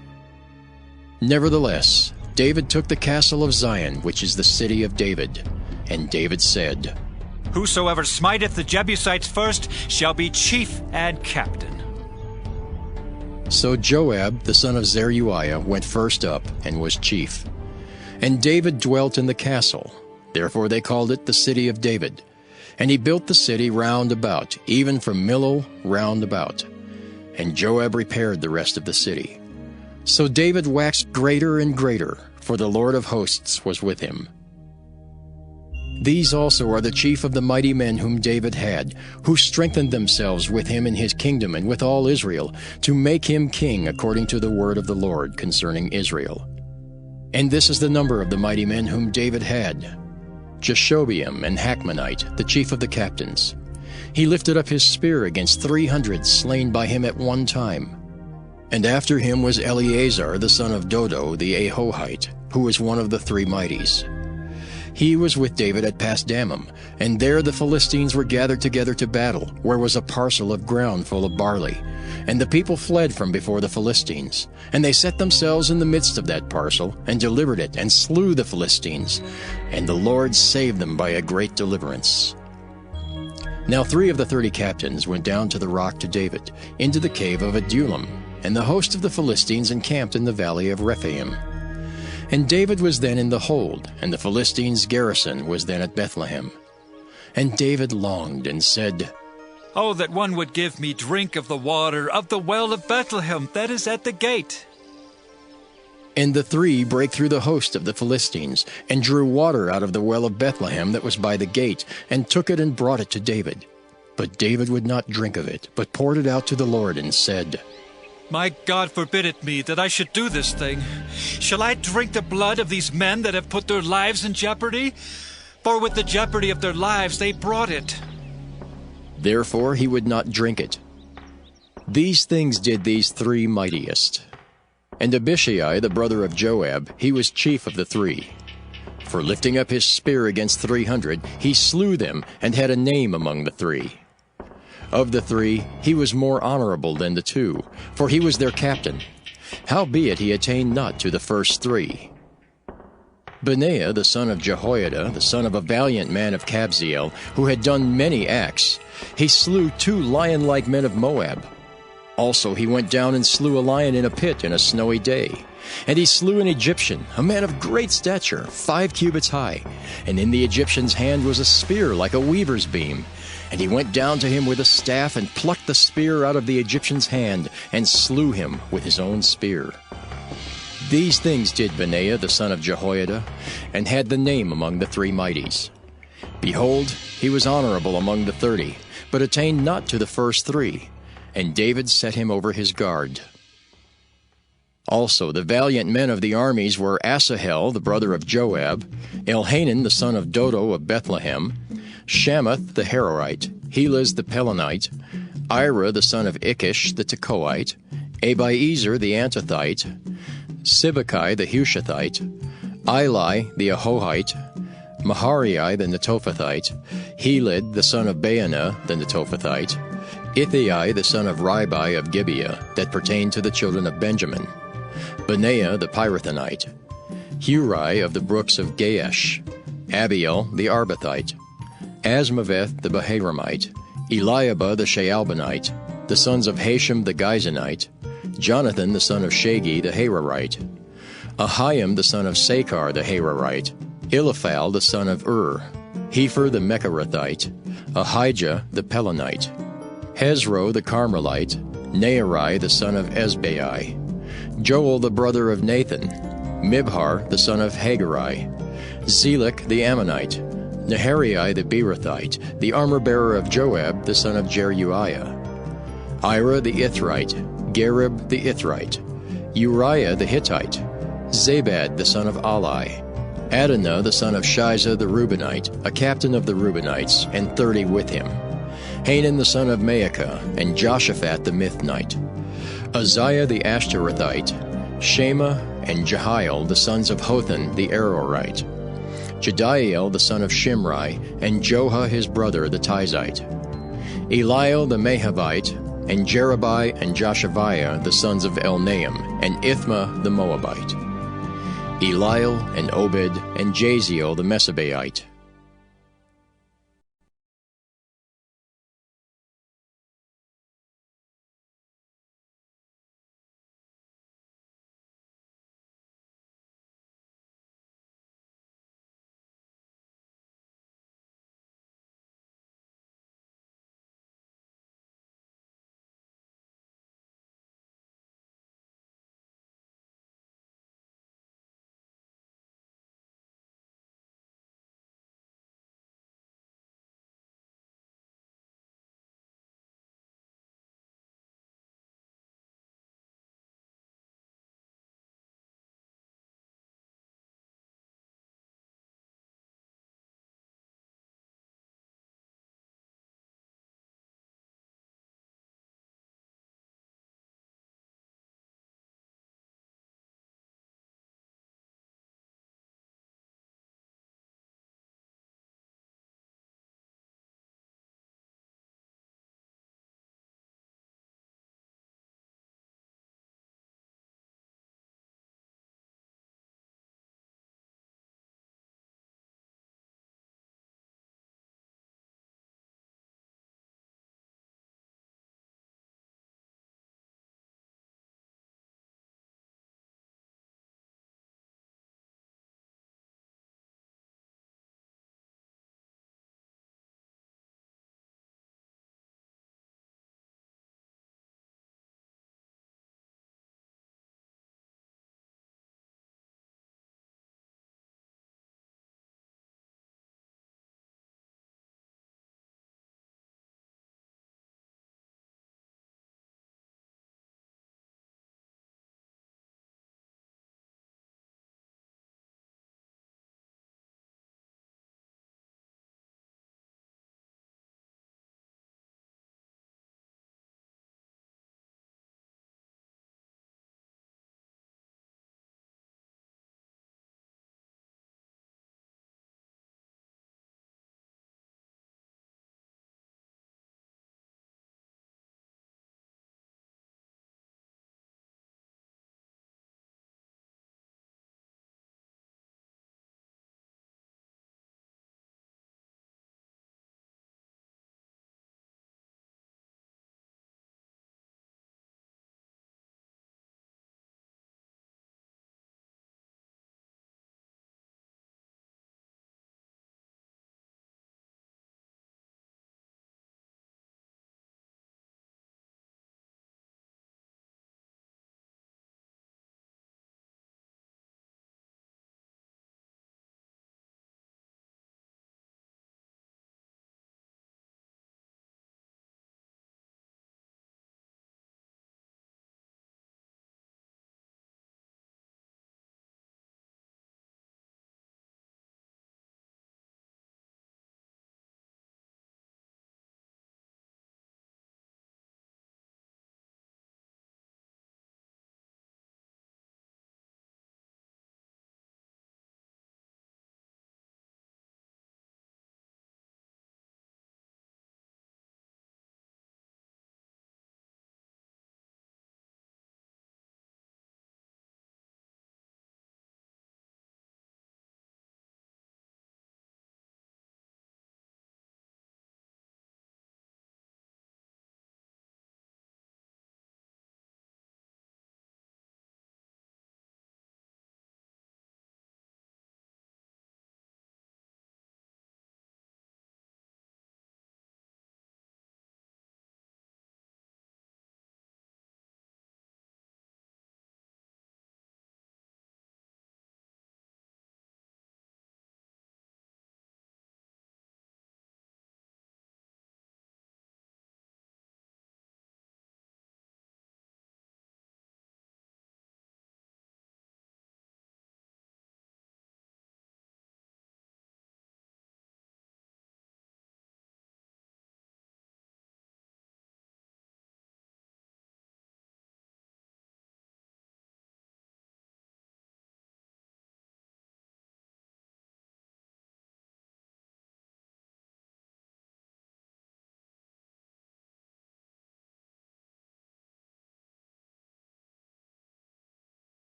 Nevertheless, David took the castle of Zion, which is the city of David. And David said, Whosoever smiteth the Jebusites first shall be chief and captain. So Joab the son of Zeruiah went first up, and was chief. And David dwelt in the castle. Therefore they called it the city of David. And he built the city round about, even from Millo round about. And Joab repaired the rest of the city. So David waxed greater and greater, for the Lord of hosts was with him. These also are the chief of the mighty men whom David had, who strengthened themselves with him in his kingdom and with all Israel, to make him king according to the word of the Lord concerning Israel. And this is the number of the mighty men whom David had: Jashobeam and Hachmonite, the chief of the captains. He lifted up his spear against 300 slain by him at one time. And after him was Eleazar the son of Dodo the Ahohite, who was one of the 3 mighties. He was with David at Pasdammim, and there the Philistines were gathered together to battle, where was a parcel of ground full of barley. And the people fled from before the Philistines. And they set themselves in the midst of that parcel, and delivered it, and slew the Philistines. And the Lord saved them by a great deliverance. Now 3 of the 30 captains went down to the rock to David, into the cave of Adullam, and the host of the Philistines encamped in the valley of Rephaim. And David was then in the hold, and the Philistines' garrison was then at Bethlehem. And David longed and said, Oh, that one would give me drink of the water of the well of Bethlehem that is at the gate. And the three brake through the host of the Philistines, and drew water out of the well of Bethlehem that was by the gate, and took it and brought it to David. But David would not drink of it, but poured it out to the Lord, and said, My God forbid it me that I should do this thing. Shall I drink the blood of these men that have put their lives in jeopardy? For with the jeopardy of their lives they brought it. Therefore he would not drink it. These things did these three mightiest. And Abishai, the brother of Joab, he was chief of the three. For lifting up his spear against 300, he slew them, and had a name among the three. Of the three, he was more honorable than the two, for he was their captain. Howbeit he attained not to the first three. Benaiah, the son of Jehoiada, the son of a valiant man of Kabzeel, who had done many acts, he slew 2 lion-like men of Moab. Also he went down and slew a lion in a pit in a snowy day. And he slew an Egyptian, a man of great stature, 5 cubits high. And in the Egyptian's hand was a spear like a weaver's beam. And he went down to him with a staff, and plucked the spear out of the Egyptian's hand, and slew him with his own spear. These things did Benaiah the son of Jehoiada, and had the name among the three mighties. Behold, he was honorable among the 30, but attained not to the first three. And David set him over his guard. Also the valiant men of the armies were Asahel, the brother of Joab, Elhanan the son of Dodo of Bethlehem, Shamath the Harorite, Helez the Pelonite, Ira the son of Ikish the Tekoite, Abiezer the Antothite, Sibbecai the Hushathite, Eli the Ahohite, Maharai the Netophathite, Heled the son of Baanah the Netophathite, Ithai the son of Ribai of Gibeah, that pertained to the children of Benjamin, Benaiah the Pirathonite, Hurai of the brooks of Gaash, Abiel the Arbathite, Asmaveth the Baharamite, Eliabah the Shaalbanite, the sons of Hashem the Gizonite, Jonathan the son of Shagi the Hararite, Ahiam the son of Sakar the Hararite, Eliphal the son of Hefer the Mecharathite, Ahijah the Pelonite, Hezro the Carmelite, Naarai the son of Ezbai, Joel the brother of Nathan, Mibhar the son of Hagari, Zelek the Ammonite, Naharai the Beerothite, the armor-bearer of Joab the son of Jeruiah, Ira the Ithrite, Gareb the Ithrite, Uriah the Hittite, Zabad the son of Ali, Adonah the son of Shiza the Reubenite, a captain of the Reubenites, and 30 with him, Hanan the son of Maacah, and Joshaphat the Mithnite, Uzziah the Ashtorethite, Shema and Jehiel the sons of Hothan the Arorite, Jediael the son of Shimri, and Joha his brother the Tizite, Eliel the Mahavite, and Jerubai and Joshaviah the sons of Elnaam, and Ithma the Moabite, Eliel and Obed and Jaziel the Mesabaite,